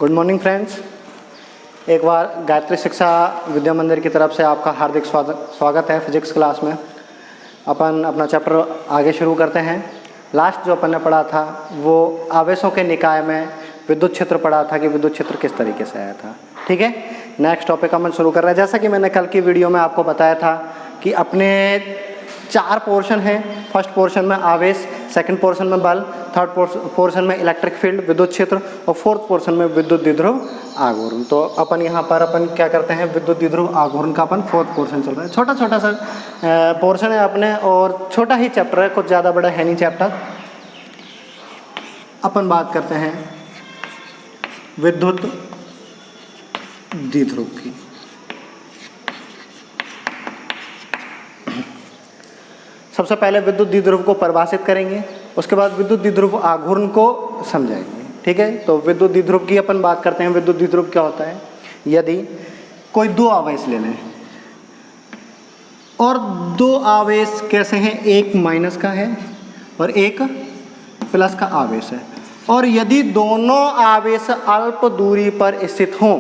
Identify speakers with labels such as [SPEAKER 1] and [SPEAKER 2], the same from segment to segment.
[SPEAKER 1] Good morning friends. एक बार गायत्री शिक्षा विद्या मंदिर की तरफ से आपका हार्दिक स्वागत है फिजिक्स क्लास में। अपन अपना चैप्टर आगे शुरू करते हैं। लास्ट जो अपन ने पढ़ा था वो आवेशों के निकाय में विद्युत क्षेत्र पढ़ा था कि विद्युत क्षेत्र किस तरीके से आया था। ठीक है, नेक्स्ट टॉपिक अपन शुरू कर रहे हैं। जैसा कि मैंने कल की वीडियो में आपको बताया था कि अपने 4 पोर्शन हैं। फर्स्ट पोर्शन में आवेश, सेकंड पोर्शन में बल, थर्ड पोर्शन में इलेक्ट्रिक फील्ड विद्युत क्षेत्र और फोर्थ पोर्शन में विद्युत द्विध्रुव आघूर्ण। तो अपन यहाँ पर अपन क्या करते हैं, विद्युत द्विध्रुव आघूर्ण का अपन फोर्थ पोर्शन चल रहा है। छोटा छोटा सा पोर्शन है अपने और छोटा ही चैप्टर है, कुछ ज़्यादा बड़ा है नहीं चैप्टर। अपन बात करते हैं विद्युत द्विध्रुव की। सबसे पहले विद्युत द्विध्रुव को परिभाषित करेंगे, उसके बाद विद्युत द्विध्रुव आघूर्ण को समझाएंगे। ठीक है, तो विद्युत द्विध्रुव की अपन बात करते हैं। विद्युत द्विध्रुव क्या होता है, यदि कोई 2 आवेश ले लें और 2 आवेश कैसे हैं, एक माइनस का है और एक प्लस का आवेश है, और यदि दोनों आवेश अल्प दूरी पर स्थित हों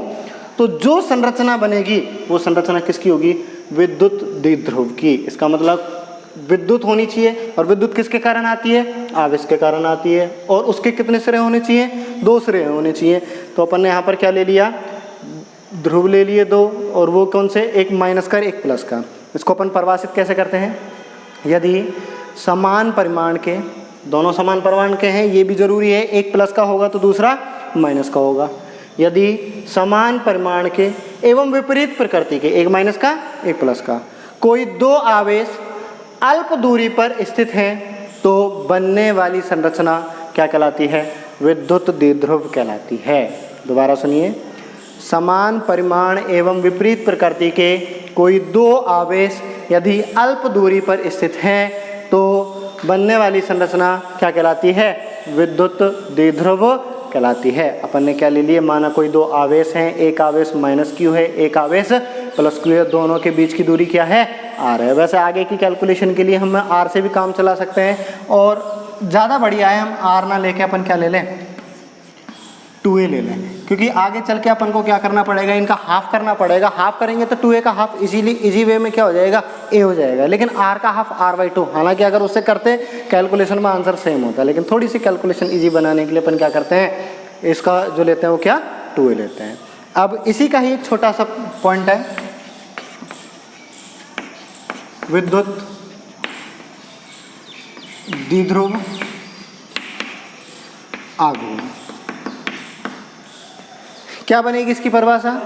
[SPEAKER 1] तो जो संरचना बनेगी वो संरचना किसकी होगी, विद्युत द्विध्रुव की। इसका मतलब विद्युत होनी चाहिए, और विद्युत किसके कारण आती है, आवेश के कारण आती है, और उसके कितने सिरे होने चाहिए, 2 सिरे होने चाहिए। तो अपन ने यहाँ पर क्या ले लिया, ध्रुव ले लिए 2, और वो कौन से, एक माइनस का एक प्लस का। इसको अपन परिभाषित कैसे करते हैं, यदि समान परिमाण के, दोनों समान परिमाण के हैं, ये भी जरूरी है, एक प्लस का होगा तो दूसरा माइनस का होगा। यदि समान परिमाण के एवं विपरीत प्रकृति के, एक माइनस का एक प्लस का, कोई 2 आवेश अल्प दूरी पर स्थित हैं तो बनने वाली संरचना क्या कहलाती है, विद्युत द्विध्रुव कहलाती है। दोबारा सुनिए, समान परिमाण एवं विपरीत प्रकृति के कोई 2 आवेश यदि अल्प दूरी पर स्थित हैं तो बनने वाली संरचना क्या कहलाती है, विद्युत द्विध्रुव कहलाती है। अपन ने क्या ले लिए, माना कोई 2 आवेश हैं, एक आवेश माइनस क्यू है, एक आवेश प्लस क्यू है, दोनों के बीच की दूरी क्या है, आर है। वैसे आगे की कैलकुलेशन के लिए हम आर से भी काम चला सकते हैं, और ज़्यादा बढ़िया है हम आर ना लेके अपन क्या ले लें, 2a ले लें, क्योंकि आगे चल के अपन को क्या करना पड़ेगा, इनका हाफ करना पड़ेगा। हाफ करेंगे तो 2a का हाफ इजी वे में क्या हो जाएगा, a हो जाएगा, लेकिन r का हाफ r/2। हालांकि अगर उससे करते कैलकुलेशन में आंसर सेम होता है, लेकिन थोड़ी सी कैलकुलेशन इजी बनाने के लिए अपन क्या करते हैं, इसका जो लेते हैं वो क्या, 2a लेते हैं। अब इसी का ही एक छोटा सा पॉइंट है, विद्युत द्विध्रुव आघूर्ण। क्या बनेगी इसकी परिभाषा,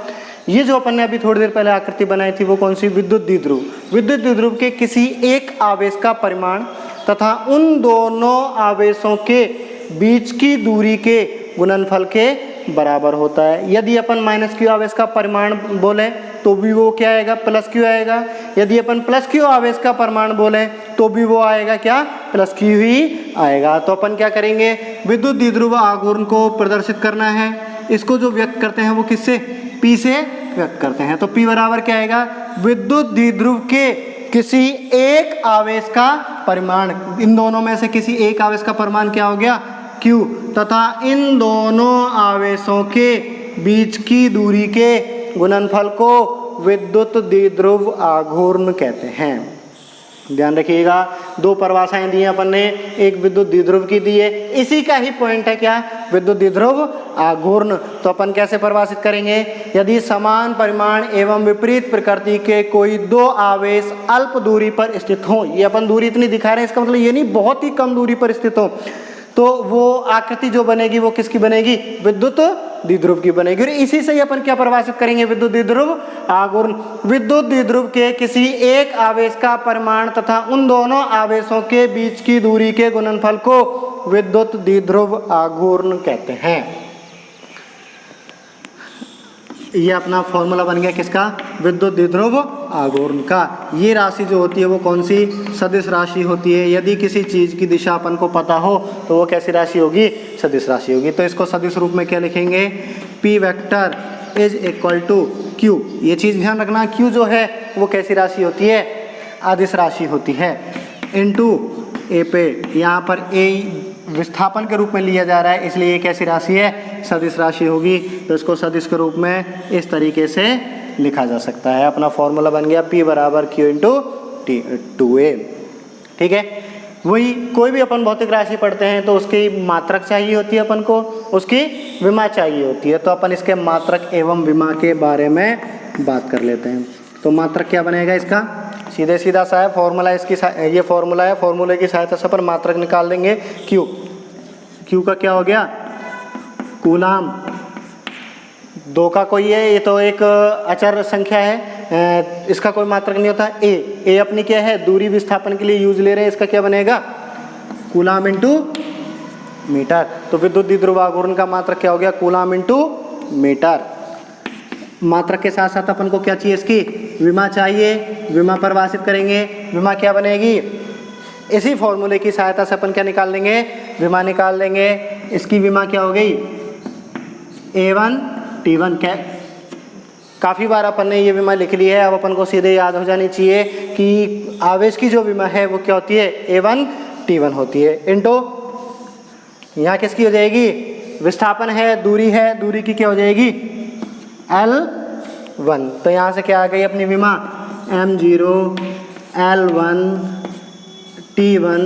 [SPEAKER 1] ये जो अपन ने अभी थोड़ी देर पहले आकृति बनाई थी वो कौन सी, विद्युत द्विध्रुव। विद्युत द्विध्रुव के किसी एक आवेश का परिमाण तथा उन दोनों आवेशों के बीच की दूरी के गुणनफल के बराबर होता है। यदि अपन माइनस क्यू आवेश का परिमाण बोले तो भी वो क्या आएगा, प्लस क्यू आएगा। यदि अपन प्लस क्यू आवेश का परिमाण बोले तो भी वो आएगा क्या, प्लस क्यू ही आएगा। तो अपन क्या करेंगे, विद्युत द्विध्रुव आघूर्ण को प्रदर्शित करना है। इसको जो व्यक्त करते हैं वो किससे, P से व्यक्त करते हैं। तो P बराबर क्या आएगा, विद्युत द्विध्रुव के किसी एक आवेश का परिमाण, इन दोनों में से किसी एक आवेश का परिमाण क्या हो गया, Q, तथा इन दोनों आवेशों के बीच की दूरी के गुणनफल को विद्युत द्विध्रुव आघूर्ण कहते हैं। ध्यान रखिएगा, 2 परिभाषाएं दी हैं अपन ने, एक विद्युत द्विध्रुव की दी है, इसी का ही पॉइंट है क्या, विद्युत द्विध्रुव आघूर्ण। तो अपन कैसे परिभाषित करेंगे, यदि समान परिमाण एवं विपरीत प्रकृति के कोई 2 आवेश अल्प दूरी पर स्थित हों, ये अपन दूरी इतनी दिखा रहे हैं, इसका मतलब ये नहीं बहुत ही कम दूरी पर स्थित हो, तो वो आकृति जो बनेगी वो किसकी बनेगी, विद्युत द्विध्रुव की बनेगी। और इसी से ही अपन क्या परिभाषित करेंगे, विद्युत द्विध्रुव आघूर्ण। विद्युत द्विध्रुव के किसी एक आवेश का परिमाण तथा उन दोनों आवेशों के बीच की दूरी के गुणनफल को विद्युत द्विध्रुव आघूर्ण कहते हैं। ये अपना फॉर्मूला बन गया किसका, विद्युत द्विध्रुव आघूर्ण का। ये राशि जो होती है वो कौन सी, सदिश राशि होती है। यदि किसी चीज़ की दिशा अपन को पता हो तो वो कैसी राशि होगी, सदिश राशि होगी। तो इसको सदिश रूप में क्या लिखेंगे, P vector is equal to Q। ये चीज़ ध्यान रखना, Q जो है वो कैसी राशि होती है, अदिश राशि होती है, इनटू A पे, यहाँ पर A विस्थापन के रूप में लिया जा रहा है, इसलिए ये कैसी राशि है, सदिश राशि होगी। तो इसको सदिश के रूप में इस तरीके से लिखा जा सकता है। अपना फॉर्मूला बन गया P बराबर Q इंटू 2A। ठीक है, वही कोई भी अपन भौतिक राशि पढ़ते हैं तो उसकी मात्रक चाहिए होती है अपन को, उसकी विमा चाहिए होती है। तो अपन इसके मात्रक एवं विमा के बारे में बात कर लेते हैं। तो मात्रक क्या बनेगा इसका, सीधे सीधा सा है फॉर्मूला, इसकी ये फॉर्मूला है, फॉर्मूले की सहायता से अपन मात्रक निकाल देंगे। क्यू का क्या हो गया, कूलाम। 2 का कोई है, ये तो एक अचर संख्या है, इसका कोई मात्रक नहीं होता। ए अपनी क्या है, दूरी विस्थापन के लिए यूज ले रहे हैं, इसका क्या बनेगा, कूलाम इंटू मीटर। तो विद्युत द्विध्रुव आघूर्ण का मात्रक क्या हो गया, कूलाम इंटू मीटर। मात्रक के साथ साथ अपन को क्या चाहिए, इसकी विमा चाहिए, विमा परिभाषित करेंगे। विमा क्या बनेगी, इसी फॉर्मूले की सहायता से अपन क्या निकाल देंगे, विमा निकाल देंगे। इसकी विमा क्या हो गई, A1 T1। क्या, काफ़ी बार अपन ने ये विमा लिख ली है, अब अपन को सीधे याद हो जानी चाहिए कि आवेश की जो विमा है वो क्या होती है, A1 T1 होती है। इंटू यहाँ किसकी हो जाएगी, विस्थापन है, दूरी है, दूरी की क्या हो जाएगी, L1। तो यहाँ से क्या आ गई अपनी विमा, M0 L1 T1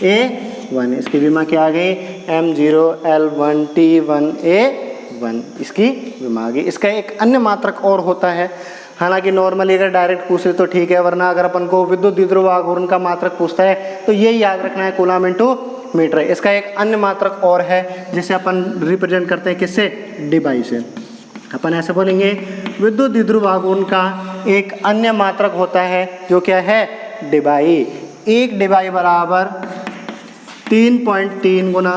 [SPEAKER 1] A1। इसकी विमा क्या आ गई, M0 L1 T1 A1, इसकी विमा आ गई। इसका एक अन्य मात्रक और होता है, हालांकि नॉर्मली अगर डायरेक्ट पूछे तो ठीक है, वरना अगर अपन को विद्युत द्विध्रुव आघूर्ण का मात्रक पूछता है तो यही याद रखना है, कूलाम इंटू मीटर। इसका एक अन्य मात्रक और है जिसे अपन रिप्रेजेंट करते हैं किससे, डिबाई से। अपन ऐसे बोलेंगे, विद्युत द्विध्रुव आघूर्ण का एक अन्य मात्रक होता है जो क्या है, डिबाई। एक डिबाई बराबर 3.3 गुना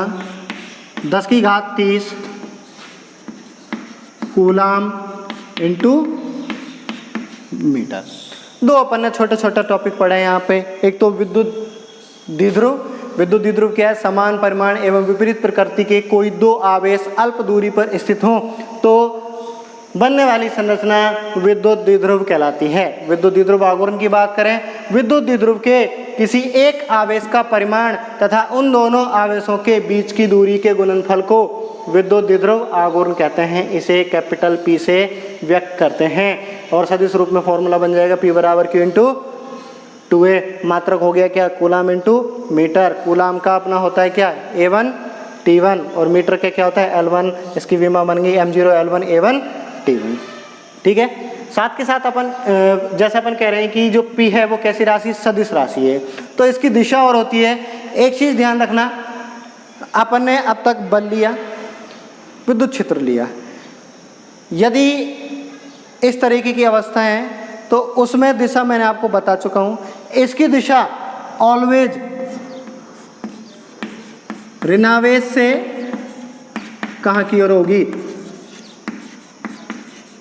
[SPEAKER 1] 10⁻30 कूलाम इंटू मीटर। 2 अपन ने छोटे छोटे टॉपिक पढ़े हैं यहाँ पे। एक तो विद्युत द्विध्रुव क्या है, समान परिमाण एवं विपरीत प्रकृति के कोई 2 आवेश अल्प दूरी पर स्थित हों तो बनने वाली संरचना विद्युत द्विध्रुव कहलाती है। विद्युत द्विध्रुव आघूर्ण की बात करें, विद्युत द्विध्रुव के किसी एक आवेश का परिमाण तथा उन दोनों आवेशों के बीच की दूरी के गुणनफल को विद्युत द्विध्रुव आघूर्ण कहते हैं। इसे कैपिटल P से व्यक्त करते हैं और सदिश रूप में फॉर्मूला बन जाएगा P बराबर Q इंटू 2A। मात्रक हो गया क्या, कूलाम इंटू मीटर। कूलाम का अपना होता है क्या, A1 T1 और मीटर का क्या होता है, L1। इसकी विमा बन गई M0 L1 A1 T1। ठीक है, साथ के साथ अपन जैसे अपन कह रहे हैं कि जो P है वो कैसी राशि, सदिश राशि है, तो इसकी दिशा और होती है। एक चीज़ ध्यान रखना, अपन ने अब तक बल लिया, विद्युत क्षेत्र लिया, यदि इस तरीके की अवस्था है तो उसमें दिशा मैंने आपको बता चुका हूँ। इसकी दिशा ऑलवेज ऋणावेश से कहाँ की ओर होगी,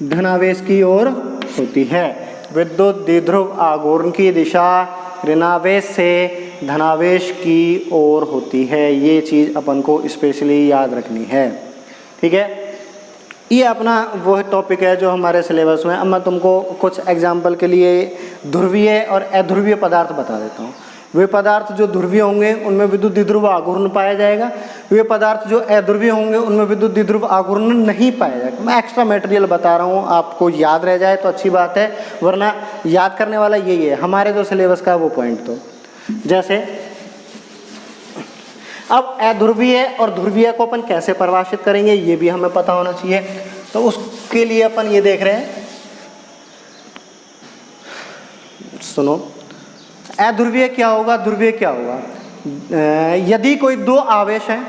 [SPEAKER 1] धनावेश की ओर होती है। विद्युत द्विध्रुव आघूर्ण की दिशा ऋणावेश से धनावेश की ओर होती है। ये चीज़ अपन को स्पेशली याद रखनी है। ठीक है, ये अपना वो टॉपिक है जो हमारे सिलेबस में। अब मैं तुमको कुछ एग्जाम्पल के लिए ध्रुवीय और अध्रुवीय पदार्थ बता देता हूँ। वे पदार्थ जो ध्रुवीय होंगे उनमें विद्युत द्विध्रुव आघूर्ण पाया जाएगा, वे पदार्थ जो अध्रुवीय होंगे उनमें विद्युत द्विध्रुव आघूर्ण नहीं पाया जाएगा। मैं एक्स्ट्रा मटेरियल बता रहा हूँ, आपको याद रह जाए तो अच्छी बात है, वरना याद करने वाला यही है हमारे जो सिलेबस का वो पॉइंट। तो जैसे अब अध्रुवीय और ध्रुवीय को अपन कैसे परिभाषित करेंगे ये भी हमें पता होना चाहिए। तो उसके लिए अपन ये देख रहे हैं, सुनो, अध्रुवीय क्या होगा, ध्रुवीय क्या होगा। यदि कोई 2 आवेश हैं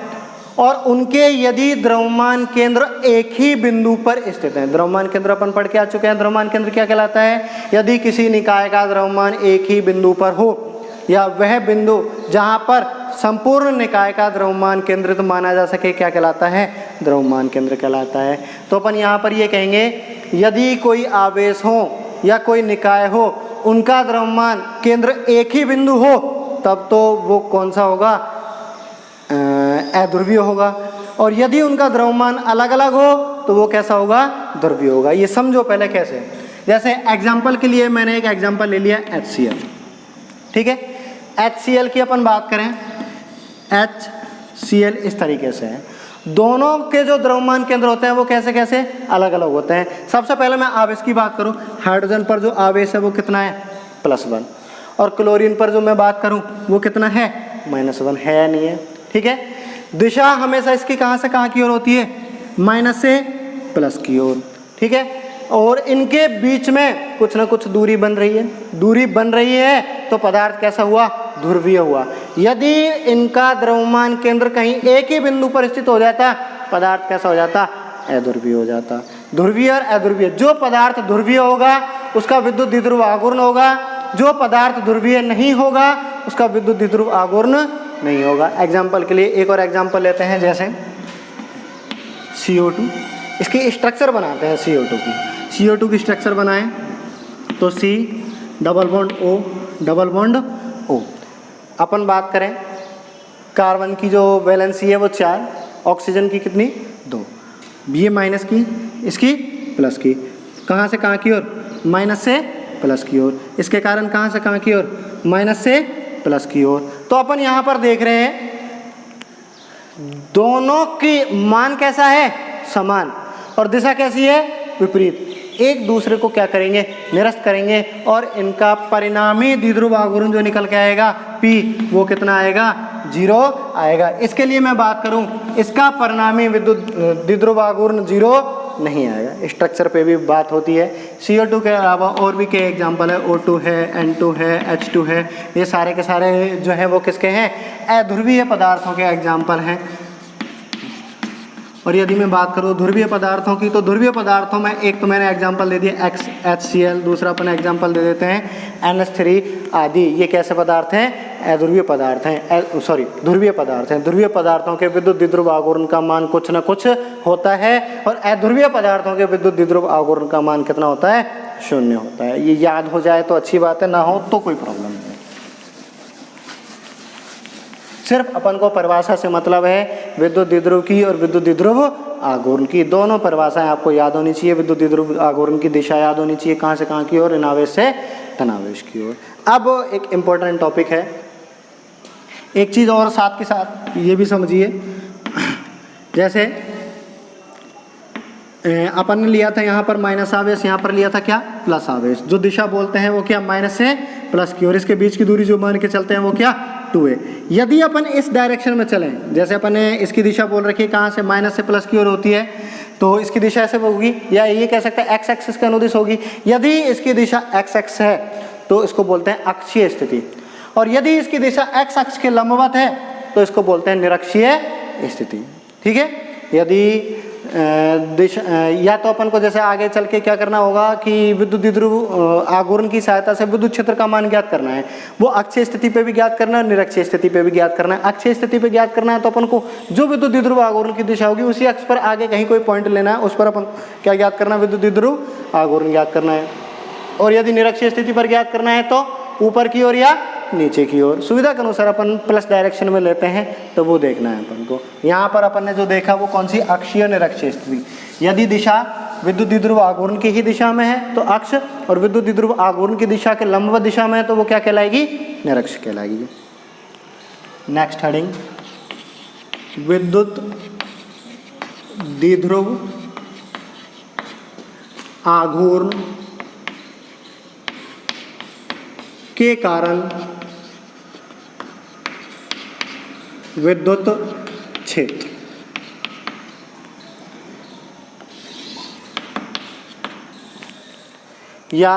[SPEAKER 1] और उनके यदि द्रव्यमान केंद्र एक ही बिंदु पर स्थित हैं। द्रव्यमान केंद्र अपन पढ़ के आ चुके हैं। द्रव्यमान केंद्र क्या कहलाता है, यदि किसी निकाय का द्रव्यमान एक ही बिंदु पर हो या वह बिंदु जहां पर संपूर्ण निकाय का द्रव्यमान केंद्रित माना जा सके, क्या कहलाता है, द्रव्यमान केंद्र कहलाता है। तो अपन यहाँ पर ये कहेंगे, यदि कोई आवेश हो या कोई निकाय हो, उनका द्रव्यमान केंद्र एक ही बिंदु हो, तब तो वो कौन सा होगा, अध्रुवीय होगा। और यदि उनका द्रव्यमान अलग अलग हो तो वो कैसा होगा, ध्रुवीय होगा। ये समझो पहले कैसे। जैसे एग्जाम्पल के लिए मैंने एक एग्जाम्पल ले लिया HCl। ठीक है, HCl की अपन बात करें, Cl इस तरीके से है। दोनों के जो द्रव्यमान केंद्र होते हैं वो कैसे कैसे अलग अलग होते हैं। सबसे पहले मैं आवेश की बात करूं, हाइड्रोजन पर जो आवेश है वो कितना है +1, और क्लोरीन पर जो मैं बात करूं वो कितना है -1 है या नहीं है। ठीक है, दिशा हमेशा इसकी कहाँ से कहाँ की ओर होती है, माइनस से प्लस की ओर। ठीक है, और इनके बीच में कुछ ना कुछ दूरी बन रही है, दूरी बन रही है तो पदार्थ कैसा हुआ, ध्रुवीय हुआ। यदि इनका द्रव्यमान केंद्र कहीं एक ही बिंदु पर स्थित हो जाता, पदार्थ कैसा हो जाता, अध्रुवीय हो जाता। ध्रुवीय और अध्रुवीय, जो पदार्थ ध्रुवीय होगा उसका विद्युत द्विध्रुव आघूर्ण होगा, जो पदार्थ ध्रुवीय नहीं होगा उसका विद्युत द्विध्रुव आघूर्ण नहीं होगा। एग्जाम्पल के लिए एक और एग्जाम्पल लेते हैं, जैसे CO2, इसकी स्ट्रक्चर बनाते हैं CO2 की। CO2 की स्ट्रक्चर बनाएं तो C double bond O double bond O। अपन बात करें कार्बन की जो वैलेंसी है वो 4, ऑक्सीजन की कितनी 2, ये माइनस की, इसकी प्लस की, कहाँ से कहाँ की ओर, माइनस से प्लस की ओर। इसके कारण कहाँ से कहाँ की ओर, माइनस से प्लस की ओर। तो अपन यहाँ पर देख रहे हैं दोनों की मान कैसा है, समान, और दिशा कैसी है, विपरीत। एक दूसरे को क्या करेंगे, निरस्त करेंगे, और इनका परिणामी द्विध्रुव आघूर्ण जो निकल के आएगा P, वो कितना आएगा, 0 आएगा। इसके लिए मैं बात करूं, इसका परिणामी विद्युत द्विध्रुव आघूर्ण 0 नहीं आएगा। स्ट्रक्चर पे भी बात होती है। CO2 के अलावा और भी कई एग्जाम्पल है, O2 है, N2 है, H2 है, ये सारे के सारे जो हैं वो किसके हैं, अध्रुवीय पदार्थों के एग्जाम्पल हैं। और यदि मैं बात करूँ ध्रुवीय पदार्थों की, तो ध्रुवीय पदार्थों में एक तो मैंने एग्जाम्पल दे दिया HCl, दूसरा अपन एग्जाम्पल दे देते हैं NH3 आदि। ये कैसे पदार्थ हैं, अध्रुवीय पदार्थ हैं, ध्रुवीय पदार्थ हैं। ध्रुवीय पदार्थों के विद्युत द्विध्रुव आघूर्ण का मान कुछ न कुछ होता है, और अध्रुवीय पदार्थों के विद्युत द्विध्रुव आघूर्ण का मान कितना होता है, 0 होता है। ये याद हो जाए तो अच्छी बात है, ना हो तो कोई प्रॉब्लम नहीं। सिर्फ अपन को परिभाषा से मतलब है विद्युत द्विध्रुव की और विद्युत द्विध्रुव आघूर्ण की। दोनों परिभाषाएं आपको याद होनी चाहिए। विद्युत द्विध्रुव आघूर्ण की दिशा याद होनी चाहिए, कहाँ से कहाँ की ओर, ऋणावेश से धनावेश की ओर। अब एक इम्पोर्टेंट टॉपिक है, एक चीज़ और साथ के साथ ये भी समझिए, जैसे अपन ने लिया था यहाँ पर माइनस आवेश, यहाँ पर लिया था क्या, प्लस आवेश। जो दिशा बोलते हैं वो क्या, माइनस से प्लस की, और इसके बीच की दूरी जो मान के चलते हैं वो क्या, 2 है। यदि अपन इस डायरेक्शन में चलें, जैसे अपन ने इसकी दिशा बोल रखी है कहाँ से, माइनस से प्लस की ओर होती है, तो इसकी दिशा ऐसे होगी, या ये कह सकते हैं एक्स एक्सिस के अनुदिश होगी। यदि इसकी दिशा एक्स एक्स है तो इसको बोलते हैं अक्षीय स्थिति, और यदि इसकी दिशा एक्स अक्ष के लंबवत है तो इसको बोलते हैं निरक्षीय स्थिति। ठीक है, यदि दिशा, या तो अपन को जैसे आगे चल के क्या करना होगा कि विद्युत द्विध्रुव आघूर्ण की सहायता से विद्युत क्षेत्र का मान ज्ञात करना है। वो अक्षीय स्थिति पे भी ज्ञात करना है, निरक्षीय स्थिति पे भी ज्ञात करना है। अक्षीय स्थिति पे ज्ञात करना है तो अपन को जो विद्युत द्विध्रुव आघूर्ण की दिशा होगी उसी अक्ष पर आगे कहीं कोई पॉइंट लेना है, उस पर अपन क्या ज्ञात करना है, विद्युत द्विध्रुव आघूर्ण ज्ञात करना है। और यदि निरक्षीय स्थिति पर ज्ञात करना है तो ऊपर की ओर या नीचे की ओर, सुविधा के अनुसार अपन प्लस डायरेक्शन में लेते हैं तो वो देखना है अपन को। यहाँ पर अपन ने जो देखा वो कौन सी, अक्षीय निरक्षीय स्थिति। यदि दिशा विद्युत द्विध्रुव आघूर्ण की ही दिशा में है तो अक्ष, और विद्युत द्विध्रुव आघूर्ण की दिशा के लंबवत दिशा में है तो वो क्या कहलाएगी, निरक्ष कहलाएगी। नेक्स्ट हेडिंग, विद्युत द्विध्रुव आघूर्ण के कारण विद्युत क्षेत्र। या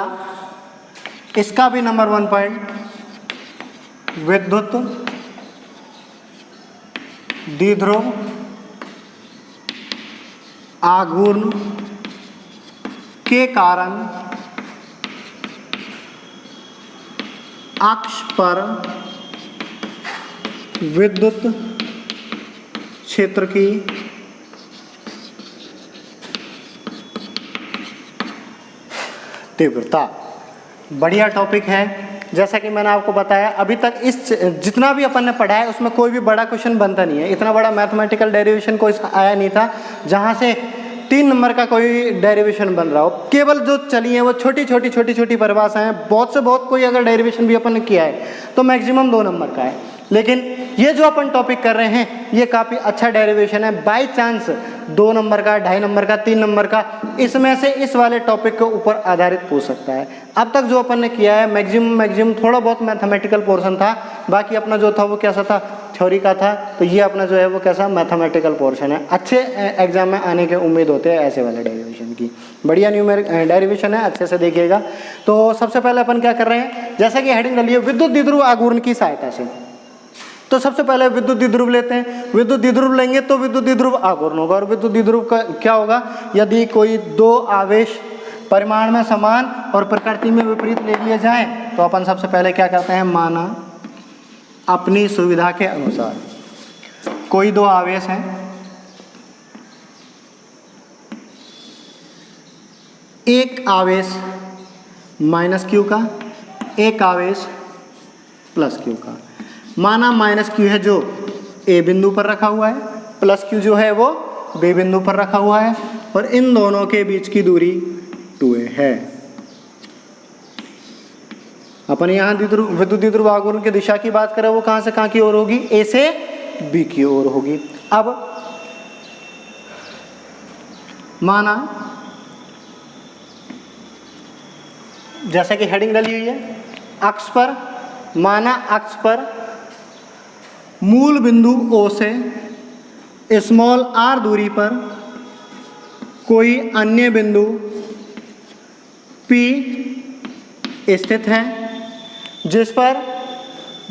[SPEAKER 1] इसका भी नंबर 1 पॉइंट, विद्युत द्विध्रुव आघूर्ण के कारण अक्ष पर विद्युत क्षेत्र की तीव्रता। बढ़िया टॉपिक है। जैसा कि मैंने आपको बताया, अभी तक इस जितना भी अपन ने पढ़ा है उसमें कोई भी बड़ा क्वेश्चन बनता नहीं है। इतना बड़ा मैथमेटिकल डेरिवेशन कोई आया नहीं था जहाँ से 3 नंबर का कोई डेरिवेशन बन रहा हो। केवल जो चली है वो छोटी छोटी परिभाषाएं हैं। बहुत से बहुत कोई अगर डेरिवेशन भी अपन ने किया है तो मैक्सिमम 2 नंबर का है। लेकिन ये जो अपन टॉपिक कर रहे हैं ये काफ़ी अच्छा डेरिवेशन है। बाय चांस 2 नंबर का, 2.5 नंबर का, 3 नंबर का, इसमें से इस वाले टॉपिक के ऊपर आधारित पूछ सकता है। अब तक जो अपन ने किया है मैक्सिमम थोड़ा बहुत मैथमेटिकल पोर्शन था, बाकी अपना जो था वो कैसा था, थ्योरी का था। तो ये अपना जो है वो कैसा मैथमेटिकल पोर्शन है। अच्छे एग्जाम में आने के उम्मीद होते हैं ऐसे वाले डेरिवेशन की। बढ़िया न्यूमेरिक डेरिवेशन है, अच्छे से देखिएगा। तो सबसे पहले अपन क्या कर रहे हैं, जैसा कि हेडिंग डाली है विद्युत द्विध्रुव आघूर्ण की सहायता से। तो सबसे पहले विद्युत द्विध्रुव लेते हैं। विद्युत द्विध्रुव लेंगे तो विद्युत द्विध्रुव आघूर्ण होगा। और विद्युत द्विध्रुव का क्या होगा, यदि कोई 2 आवेश परिमाण में समान और प्रकृति में विपरीत ले लिए जाएं तो अपन सबसे पहले क्या करते हैं, माना अपनी सुविधा के अनुसार कोई 2 आवेश हैं, एक आवेश माइनस क्यू का, एक आवेश प्लस क्यू का। माना माइनस क्यू है जो ए बिंदु पर रखा हुआ है, प्लस क्यू जो है वो बी बिंदु पर रखा हुआ है, और इन दोनों के बीच की दूरी 2a है। अपन यहाँ विद्युत द्विध्रुव आघूर्ण की दिशा की बात करें, वो कहाँ से कहाँ की ओर होगी, ए से बी की ओर होगी। अब माना जैसे कि हेडिंग डाली हुई है, अक्ष पर, माना अक्ष पर मूल बिंदु O से स्मॉल r दूरी पर कोई अन्य बिंदु P स्थित है, जिस पर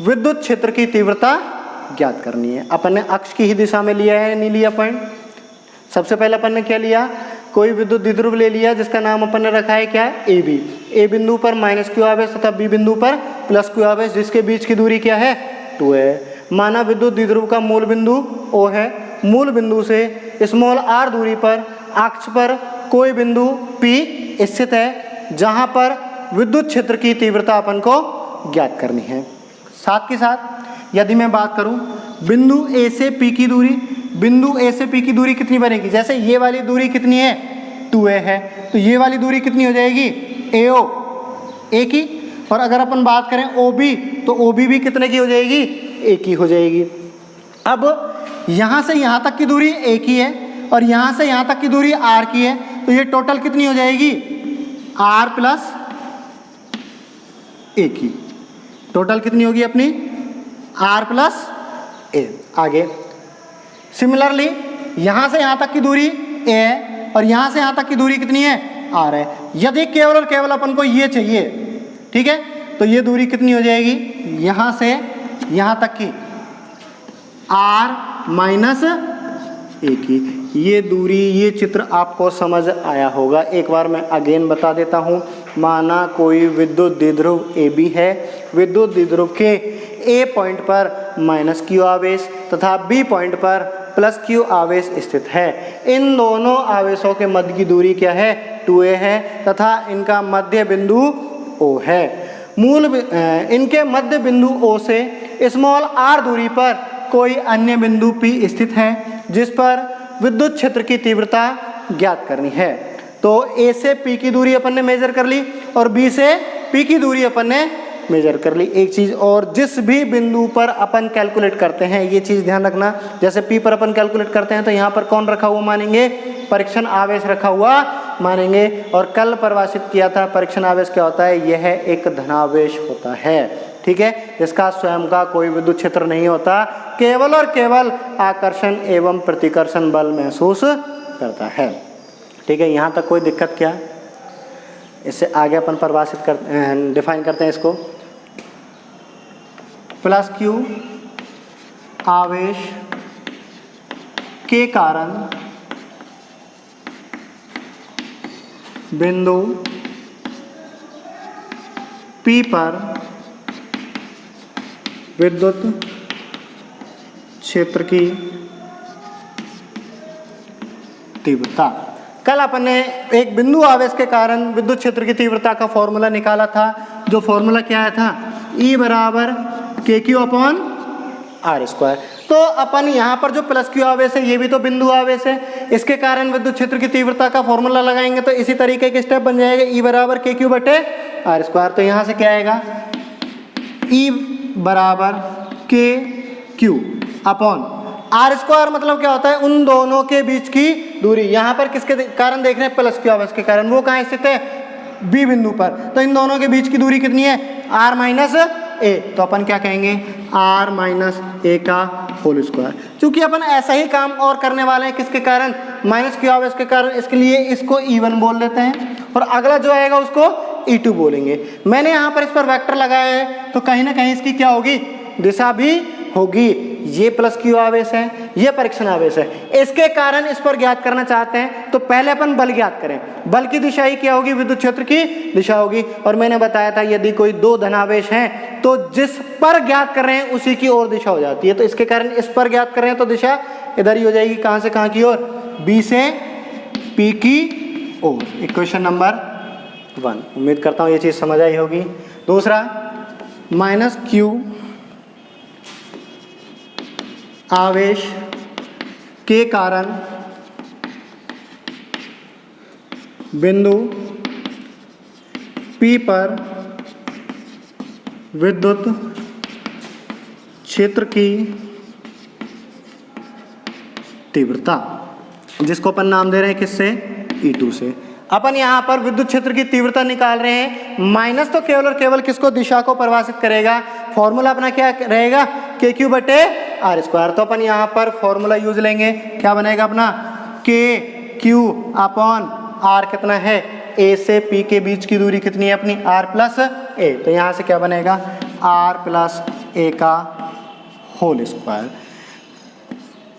[SPEAKER 1] विद्युत क्षेत्र की तीव्रता ज्ञात करनी है। अपन ने अक्ष की ही दिशा में लिया है, नहीं लिया पॉइंट। सबसे पहले अपन ने क्या लिया, कोई विद्युत द्विध्रुव ले लिया जिसका नाम अपन ने रखा है क्या, ए बी। ए बिंदु पर माइनस क्यू आवेश तथा बी बिंदु पर प्लस क्यू आवेश, जिसके बीच की दूरी क्या है, 2 है। माना विद्युत द्विध्रुव का मूल बिंदु O है, मूल बिंदु से स्मॉल r दूरी पर अक्ष पर कोई बिंदु P स्थित है, जहां पर विद्युत क्षेत्र की तीव्रता अपन को ज्ञात करनी है। साथ के साथ यदि मैं बात करूं बिंदु A से P की दूरी, बिंदु A से P की दूरी कितनी बनेगी, जैसे ये वाली दूरी कितनी है, 2a है, तो ये वाली दूरी कितनी हो जाएगी, AO, A की। और अगर अपन बात करें OB, तो OB भी कितने की हो जाएगी, A की हो जाएगी। अब यहाँ से यहाँ तक की दूरी A की है और यहाँ से यहाँ तक की दूरी R की है, तो ये टोटल कितनी हो जाएगी, R प्लस A की। टोटल कितनी होगी अपनी, R प्लस A। आगे सिमिलरली यहाँ से यहाँ तक की दूरी A है और यहाँ से यहाँ तक की दूरी कितनी है, R है। यदि केवल और केवल अपन को ये चाहिए, ठीक है, तो ये दूरी कितनी हो जाएगी, यहाँ से यहाँ तक की R माइनस A की। ये दूरी, ये चित्र आपको समझ आया होगा। एक बार मैं अगेन बता देता हूँ। माना कोई विद्युत द्विध्रुव AB है, विद्युत द्विध्रुव के A पॉइंट पर माइनस Q आवेश तथा B पॉइंट पर प्लस Q आवेश स्थित है। इन दोनों आवेशों के मध्य की दूरी क्या है, 2a है तथा इनका मध्य बिंदु O है। इनके मध्य बिंदु O से स्मॉल r दूरी पर कोई अन्य बिंदु P स्थित है, जिस पर विद्युत क्षेत्र की तीव्रता ज्ञात करनी है। तो A से P की दूरी अपन ने मेजर कर ली और B से P की दूरी अपन ने मेजर कर ली। एक चीज़ और, जिस भी बिंदु पर अपन कैलकुलेट करते हैं, ये चीज़ ध्यान रखना, जैसे P पर अपन कैलकुलेट करते हैं तो यहाँ पर कौन रखा हुआ मानेंगे, परीक्षण आवेश रखा हुआ मानेंगे। और कल परिभाषित किया था परीक्षण आवेश क्या होता है, यह एक धनावेश होता है, ठीक है, इसका स्वयं का कोई विद्युत क्षेत्र नहीं होता, केवल और केवल आकर्षण एवं प्रतिकर्षण बल महसूस करता है। ठीक है, यहाँ तक कोई दिक्कत क्या, इससे आगे अपन परिभाषित कर डिफाइन करते हैं इसको। प्लस क्यू आवेश के कारण बिंदु P पर विद्युत क्षेत्र की तीव्रता। कल अपन ने एक बिंदु आवेश के कारण विद्युत क्षेत्र की तीव्रता का फॉर्मूला निकाला था, जो फॉर्मूला क्या आया था, E बराबर KQ अपॉन R स्क्वायर। तो अपन यहाँ पर जो प्लस क्यू आवेश है, ये भी तो बिंदु आवेश है, इसके कारण विद्युत क्षेत्र की तीव्रता का फॉर्मूला लगाएंगे तो इसी तरीके के स्टेप बन जाएगा, E बराबर KQ बटे R स्क्वायर। तो यहाँ से क्या आएगा, E बराबर K Q upon R square मतलब क्या होता है, उन दोनों के बीच की दूरी। यहाँ पर किसके कारण देख रहे हैं, प्लस क्यू आवेश के कारण। वो कहाँ स्थित है, बी बिंदु पर। तो इन दोनों के बीच की दूरी कितनी है, आर माइनस ए। तो अपन क्या कहेंगे, आर माइनस ए का होल स्क्वायर। क्योंकि अपन ऐसा ही काम और करने वाले हैं, किसके कारण, माइनस क्यू आवेश के कारण। इसके लिए इसको E1 बोल देते हैं और अगला जो आएगा उसको E2 बोलेंगे। मैंने यहाँ पर इस पर वेक्टर लगाया है तो कहीं ना कहीं इसकी क्या होगी, दिशा भी होगी। ये प्लस क्यू आवेश है, ये परीक्षण आवेश है, इसके कारण इस पर ज्ञात करना चाहते हैं तो पहले अपन बल ज्ञात करें। बल की दिशा ही क्या होगी, विद्युत क्षेत्र की दिशा होगी। और मैंने बताया था यदि कोई दो धनावेश हैं तो जिस पर ज्ञात कर रहे हैं उसी की ओर दिशा हो जाती है। तो इसके कारण इस पर ज्ञात कर रहे हैं तो दिशा इधर ही हो जाएगी। कहाँ से कहाँ की ओर, बी से पी की ओर। Equation number 1। उम्मीद करता हूँ ये चीज़ समझ आई होगी। दूसरा, माइनस क्यू आवेश के कारण बिंदु P पर विद्युत क्षेत्र की तीव्रता, जिसको अपन नाम दे रहे हैं किससे, E2 से। अपन यहाँ पर विद्युत क्षेत्र की तीव्रता निकाल रहे हैं। माइनस तो केवल और केवल किसको, दिशा को परिभाषित करेगा। फॉर्मूला अपना क्या रहेगा, के क्यू बटे आर स्क्वायर। तो अपन यहाँ पर फॉर्मूला यूज लेंगे, क्या बनेगा अपना, के क्यू अपॉन आर कितना है, ए से पी के बीच की दूरी कितनी है अपनी, आर प्लस ए। तो यहाँ से क्या बनेगा, आर प्लस ए का होल स्क्वायर।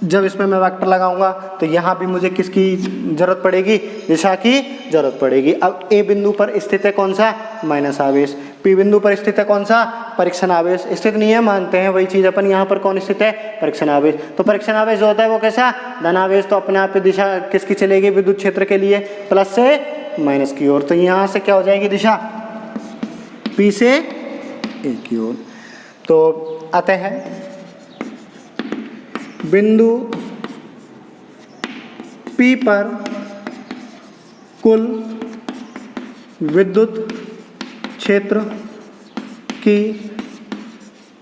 [SPEAKER 1] जब इसमें मैं वेक्टर लगाऊंगा तो यहाँ भी मुझे किसकी जरूरत पड़ेगी, दिशा की जरूरत पड़ेगी। अब ए बिंदु पर स्थित है कौन सा, माइनस आवेश। पी बिंदु पर स्थित है कौन सा, परीक्षण आवेश। स्थित नहीं है मानते हैं, वही चीज अपन यहाँ पर कौन स्थित है, परीक्षण आवेश। तो परीक्षण आवेश जो होता है वो कैसा, धनावेश। तो अपने आप दिशा किसकी चलेगी, विद्युत क्षेत्र के लिए प्लस से माइनस की ओर। तो यहाँ से क्या हो जाएगी दिशा, पी से ए की ओर। तो अतः बिंदु P पर कुल विद्युत क्षेत्र की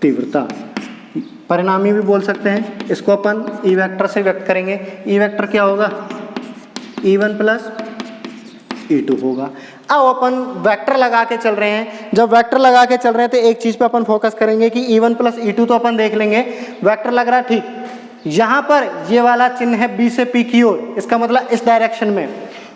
[SPEAKER 1] तीव्रता, परिणामी भी बोल सकते हैं, इसको अपन E वेक्टर से व्यक्त करेंगे। E वेक्टर क्या होगा, E1 प्लस E2 होगा। अब अपन वेक्टर लगा के चल रहे हैं। जब वेक्टर लगा के चल रहे हैं तो एक चीज पे अपन फोकस करेंगे कि E1 प्लस E2 तो अपन देख लेंगे, वेक्टर लग रहा ठीक। यहाँ पर ये वाला चिन्ह है B से P की ओर, इसका मतलब इस डायरेक्शन में,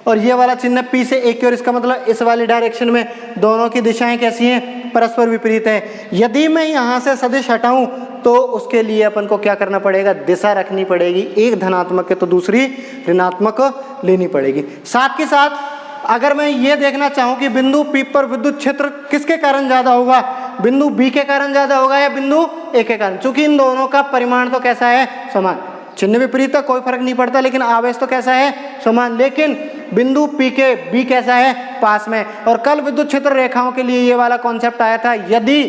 [SPEAKER 1] और ये वाला चिन्ह है P से A की ओर, इसका मतलब इस वाली डायरेक्शन में। दोनों की दिशाएं कैसी हैं, परस्पर विपरीत हैं। यदि मैं यहाँ से सदिश हटाऊं तो उसके लिए अपन को क्या करना पड़ेगा, दिशा रखनी पड़ेगी। एक धनात्मक है तो दूसरी ऋणात्मक लेनी पड़ेगी। साथ के साथ अगर मैं ये देखना चाहूँ कि बिंदु P पर विद्युत क्षेत्र किसके कारण ज़्यादा होगा, बिंदु B के कारण ज़्यादा होगा या बिंदु A के कारण, चूंकि इन दोनों का परिमाण तो कैसा है, समान। चिन्ह विपरीत कोई फर्क नहीं पड़ता, लेकिन आवेश तो कैसा है, समान। लेकिन बिंदु P के B कैसा है, पास में। और कल विद्युत क्षेत्र रेखाओं के लिए ये वाला कॉन्सेप्ट आया था, यदि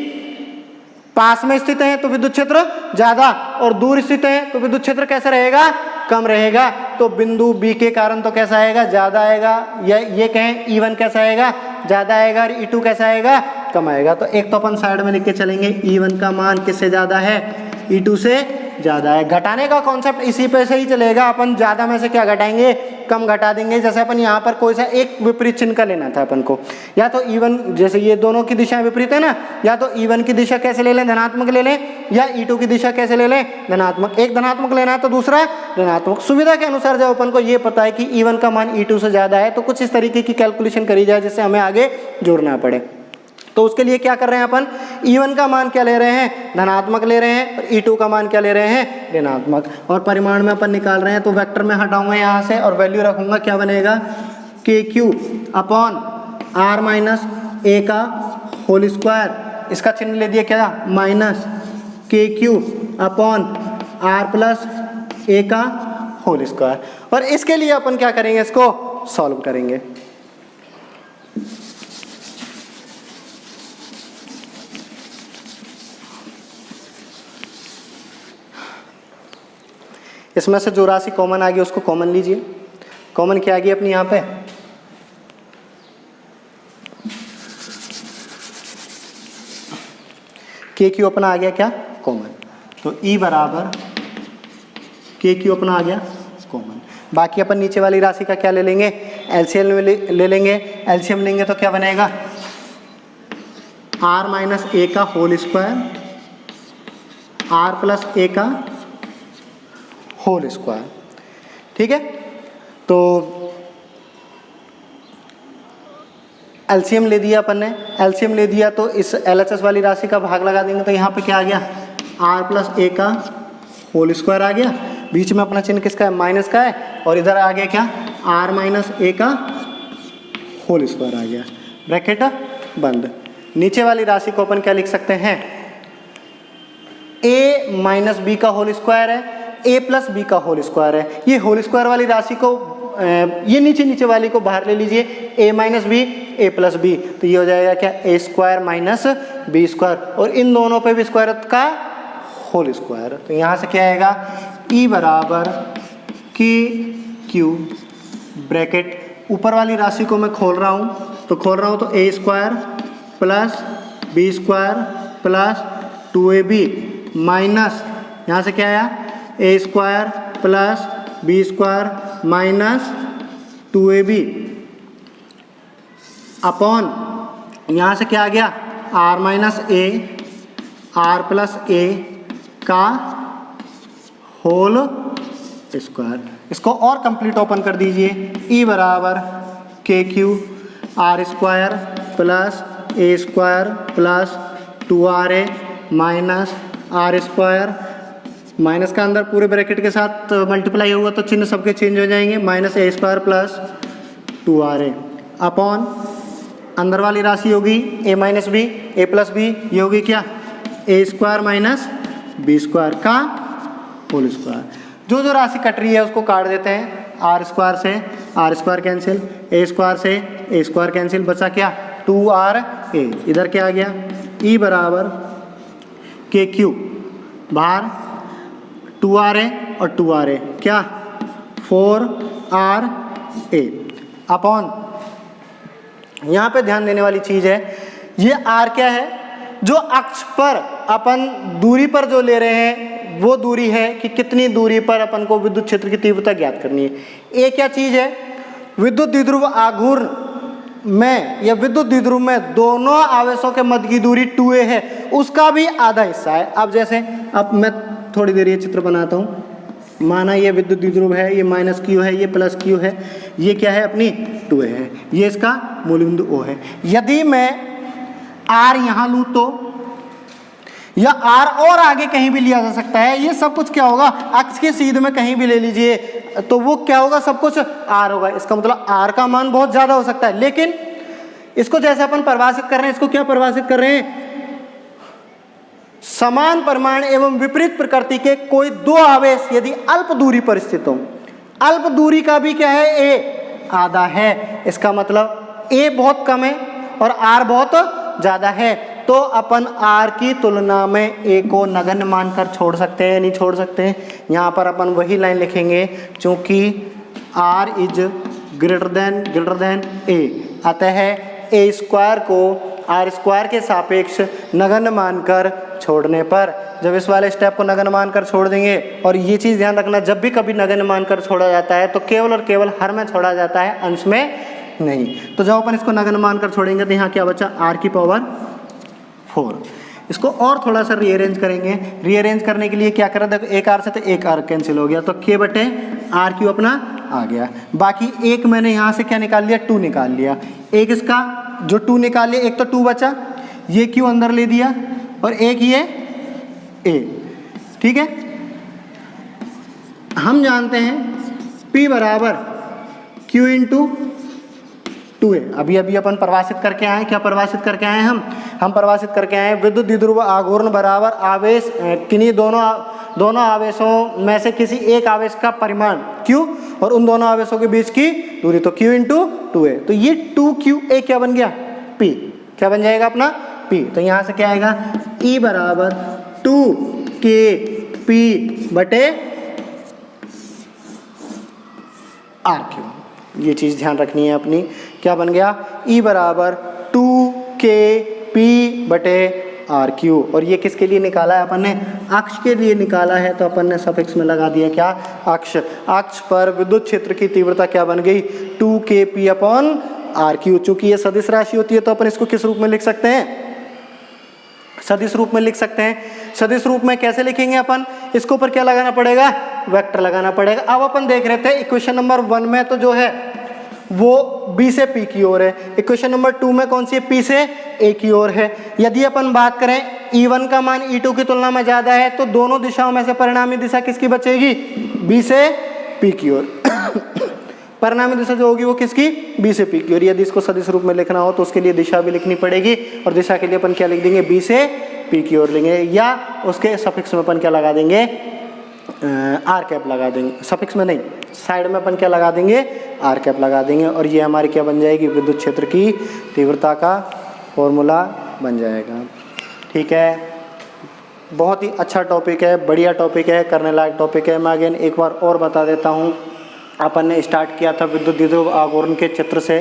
[SPEAKER 1] पास में स्थित हैं तो विद्युत क्षेत्र ज्यादा, और दूर स्थित हैं तो विद्युत क्षेत्र कैसा रहेगा, कम रहेगा। तो बिंदु B के कारण तो कैसा आएगा, ज्यादा आएगा। या ये कहें E1 कैसा आएगा, ज्यादा आएगा, और E2 कैसा आएगा, कम आएगा। तो एक तो अपन साइड में लिख के चलेंगे, E1 का मान किससे ज्यादा है, E2 से ज्यादा है। घटाने का कॉन्सेप्ट इसी पे से ही चलेगा। अपन ज्यादा में से क्या घटाएंगे, कम घटा देंगे। जैसे अपन यहाँ पर कोई सा एक विपरीत चिन्ह का लेना था अपन को, या तो E1, जैसे ये दोनों की दिशाएं विपरीत है ना, या तो E1 की दिशा कैसे ले लें, धनात्मक ले लें, या E2 की दिशा कैसे ले लें, धनात्मक। एक धनात्मक लेना है तो दूसरा ऋणात्मक। सुविधा के अनुसार जब अपन को ये पता है कि E1 का मान E2 से ज्यादा है तो कुछ इस तरीके की कैलकुलेशन करी जाए जिससे हमें आगे जोड़ना पड़े। तो उसके लिए क्या कर रहे हैं अपन, E1 का मान क्या ले रहे हैं, धनात्मक ले रहे हैं, और E2 का मान क्या ले रहे हैं, ऋणात्मक। और परिमाण में अपन निकाल रहे हैं तो वेक्टर में हटाऊंगा यहाँ से और वैल्यू रखूंगा, क्या बनेगा, KQ upon R minus A का होल स्क्वायर। इसका चिन्ह ले दिया क्या, minus KQ upon R plus A का होल स्क्वायर। और इसके लिए अपन क्या करेंगे, इसको सॉल्व करेंगे। इसमें से जो राशि कॉमन आ गई उसको कॉमन लीजिए। कॉमन क्या आ गई अपनी यहाँ पे, KQ अपना आ गया क्या, कॉमन। तो E बराबर के क्यू अपना आ गया कॉमन। बाकी अपन नीचे वाली राशि का क्या ले लेंगे, एलसीएम ले लेंगे। एलसीएम लेंगे तो क्या बनेगा, r माइनस ए का whole square r plus A का होल स्क्वायर। ठीक है, तो एलसीएम ले दिया अपन ने, एलसीएम ले दिया तो इस एलएचएस वाली राशि का भाग लगा देंगे तो यहाँ पे क्या आ गया, r प्लस ए का होल स्क्वायर आ गया। बीच में अपना चिन्ह किसका है, माइनस का है, और इधर आ गया क्या, r माइनस ए का होल स्क्वायर आ गया, ब्रैकेट बंद। नीचे वाली राशि को अपन क्या लिख सकते हैं, a माइनस बी का होल स्क्वायर है, a प्लस बी का होल स्क्वायर है। ये होल स्क्वायर वाली राशि को ये नीचे वाली को बाहर ले लीजिए, a minus B A plus B, तो ये हो जाएगा क्या, A square minus B square, और इन दोनों पे भी स्क्वायर का होल स्क्वायर। तो यहाँ से क्या आएगा, E बराबर के क्यू ब्रैकेट, ऊपर वाली राशि को मैं खोल रहा हूँ तो A square plus B square plus 2ab minus, यहाँ से क्या आया, A square plus B square minus 2ab upon, यहाँ से क्या आ गया, r minus A r plus A का होल स्क्वायर। इसको और कंप्लीट ओपन कर दीजिए, E बराबर K Q R square plus A square plus 2ra minus R square, minus का अंदर पूरे ब्रैकेट के साथ मल्टीप्लाई होगा तो चिन्ह सबके चेंज हो जाएंगे, minus A square plus 2ra upon, अंदर वाली राशि होगी a minus B A plus B, ये होगी क्या, A square minus B square का होल स्क्वायर। जो राशि कट रही है उसको काट देते हैं, आर स्क्वायर से R square cancel, A square से ए स्क्वायर कैंसिल, बचा क्या, 2ra। इधर क्या आ गया, E बराबर के क्यू बाहर 2ra और 2ra क्या, 4ra अपॉन, यहाँ पे ध्यान देने वाली चीज़ है, ये r क्या है, जो अक्ष पर अपन दूरी पर जो ले रहे हैं वो दूरी है कि कितनी दूरी पर अपन को विद्युत क्षेत्र की तीव्रता ज्ञात करनी है। एक क्या चीज़ है, विद्युत द्विध्रुव आघूर्ण में या विद्युत द्विध्रुव में दोनों आवेशों के मध्य की दूरी 2a है, उसका भी आधा हिस्सा है। अब जैसे, अब मैं थोड़ी देर ये चित्र बनाता हूँ, माना ये विद्युत द्विध्रुव है, ये माइनस क्यू है, ये प्लस क्यू है, ये क्या है अपनी 2a है, ये इसका मूल बिंदु O है। यदि मैं R यहाँ लूँ तो, या R और आगे कहीं भी लिया जा सकता है, ये सब कुछ क्या होगा, अक्ष के सीध में कहीं भी ले लीजिए तो वो क्या होगा, सब कुछ R होगा। इसका मतलब R का मान बहुत ज़्यादा हो सकता है, लेकिन इसको जैसे अपन परिभाषित कर रहे हैं, इसको क्या परिभाषित कर रहे हैं, समान परिमाण एवं विपरीत प्रकृति के कोई दो आवेश यदि अल्प दूरी पर स्थित हो, अल्प दूरी का भी क्या है, A आधा है, इसका मतलब A बहुत कम है और R बहुत ज़्यादा है, तो अपन R की तुलना में A को नगण्य मानकर छोड़ सकते हैं, नहीं छोड़ सकते हैं। यहाँ पर अपन वही लाइन लिखेंगे, चूँकि R is greater than A, अतः A स्क्वायर को R स्क्वायर के सापेक्ष नगण्य मानकर छोड़ने पर, जब इस वाले स्टेप को नगण्य मानकर छोड़ देंगे, और ये चीज़ ध्यान रखना, जब भी कभी नगण्य मानकर छोड़ा जाता है तो केवल और केवल हर में छोड़ा जाता है, अंश में नहीं। तो जब अपन इसको नगण्य मानकर छोड़ेंगे तो यहाँ क्या बचा, R की पावर 4। इसको और थोड़ा सा रीअरेंज करेंगे, रीअरेंज करने के लिए क्या करें, देखो एक R से तो एक R कैंसिल हो गया, तो K बटे R क्यू अपना आ गया। बाकी एक मैंने यहाँ से क्या निकाल लिया, 2 निकाल लिया, एक इसका जो 2 निकाल लिया, एक तो 2 बचा, ये Q अंदर ले दिया और एक ये A, ठीक है। हम जानते हैं P बराबर Q इंटू 2a। अभी अपन परिभाषित करके आए, क्या परिभाषित करके आए हम परिभाषित करके आए, विद्युत द्विध्रुव आघूर्ण बराबर आवेश किन्हीं दोनों आवेशों में से किसी एक आवेश का परिमाण q और उन दोनों आवेशों के बीच की दूरी, तो q इंटू 2a। तो ये 2qa क्या बन गया, p, क्या बन जाएगा अपना p। तो यहाँ से क्या आएगा, E बराबर 2kp बटे RQ। ये चीज़ ध्यान रखनी है अपनी, क्या बन गया, E बराबर 2kp बटे आर क्यू। और ये किसके लिए निकाला है अपन ने? अक्ष के लिए निकाला है, तो अपन ने सफिक्स में लगा दिया क्या? अक्ष। अक्ष पर विद्युत क्षेत्र की तीव्रता क्या बन गई? 2kp upon are Q. चूंकि ये सदिश राशि होती है तो अपन इसको किस रूप में लिख सकते हैं? सदिश रूप में लिख सकते हैं। सदिश रूप में कैसे लिखेंगे अपन? इसके ऊपर क्या लगाना पड़ेगा? वेक्टर लगाना पड़ेगा। अब अपन देख रहे थे इक्वेशन नंबर 1 में तो जो है वो b से p की ओर है, इक्वेशन नंबर 2 में कौन सी है? p से a की ओर है। यदि अपन बात करें E1 का मान E2 की तुलना में ज्यादा है तो दोनों दिशाओं में से परिणामी दिशा किसकी बचेगी? b से p की ओर। परिणामी दिशा जो होगी वो किसकी? b से p की ओर। यदि इसको सदिश रूप में लिखना हो तो उसके लिए दिशा भी लिखनी पड़ेगी, और दिशा के लिए अपन क्या लिख देंगे? b से p की ओर लेंगे, या उसके सफिक्स में अपन क्या लगा देंगे? आर कैप लगा देंगे। सफिक्स में नहीं, साइड में अपन क्या लगा देंगे? आर कैप लगा देंगे। और ये हमारी क्या बन जाएगी? विद्युत क्षेत्र की तीव्रता का फॉर्मूला बन जाएगा। ठीक है, बहुत ही अच्छा टॉपिक है, बढ़िया टॉपिक है, करने लायक टॉपिक है। मैं अगेन एक बार और बता देता हूँ। अपन ने स्टार्ट किया था विद्युत द्विध्रुव आघूर्ण के चित्र से।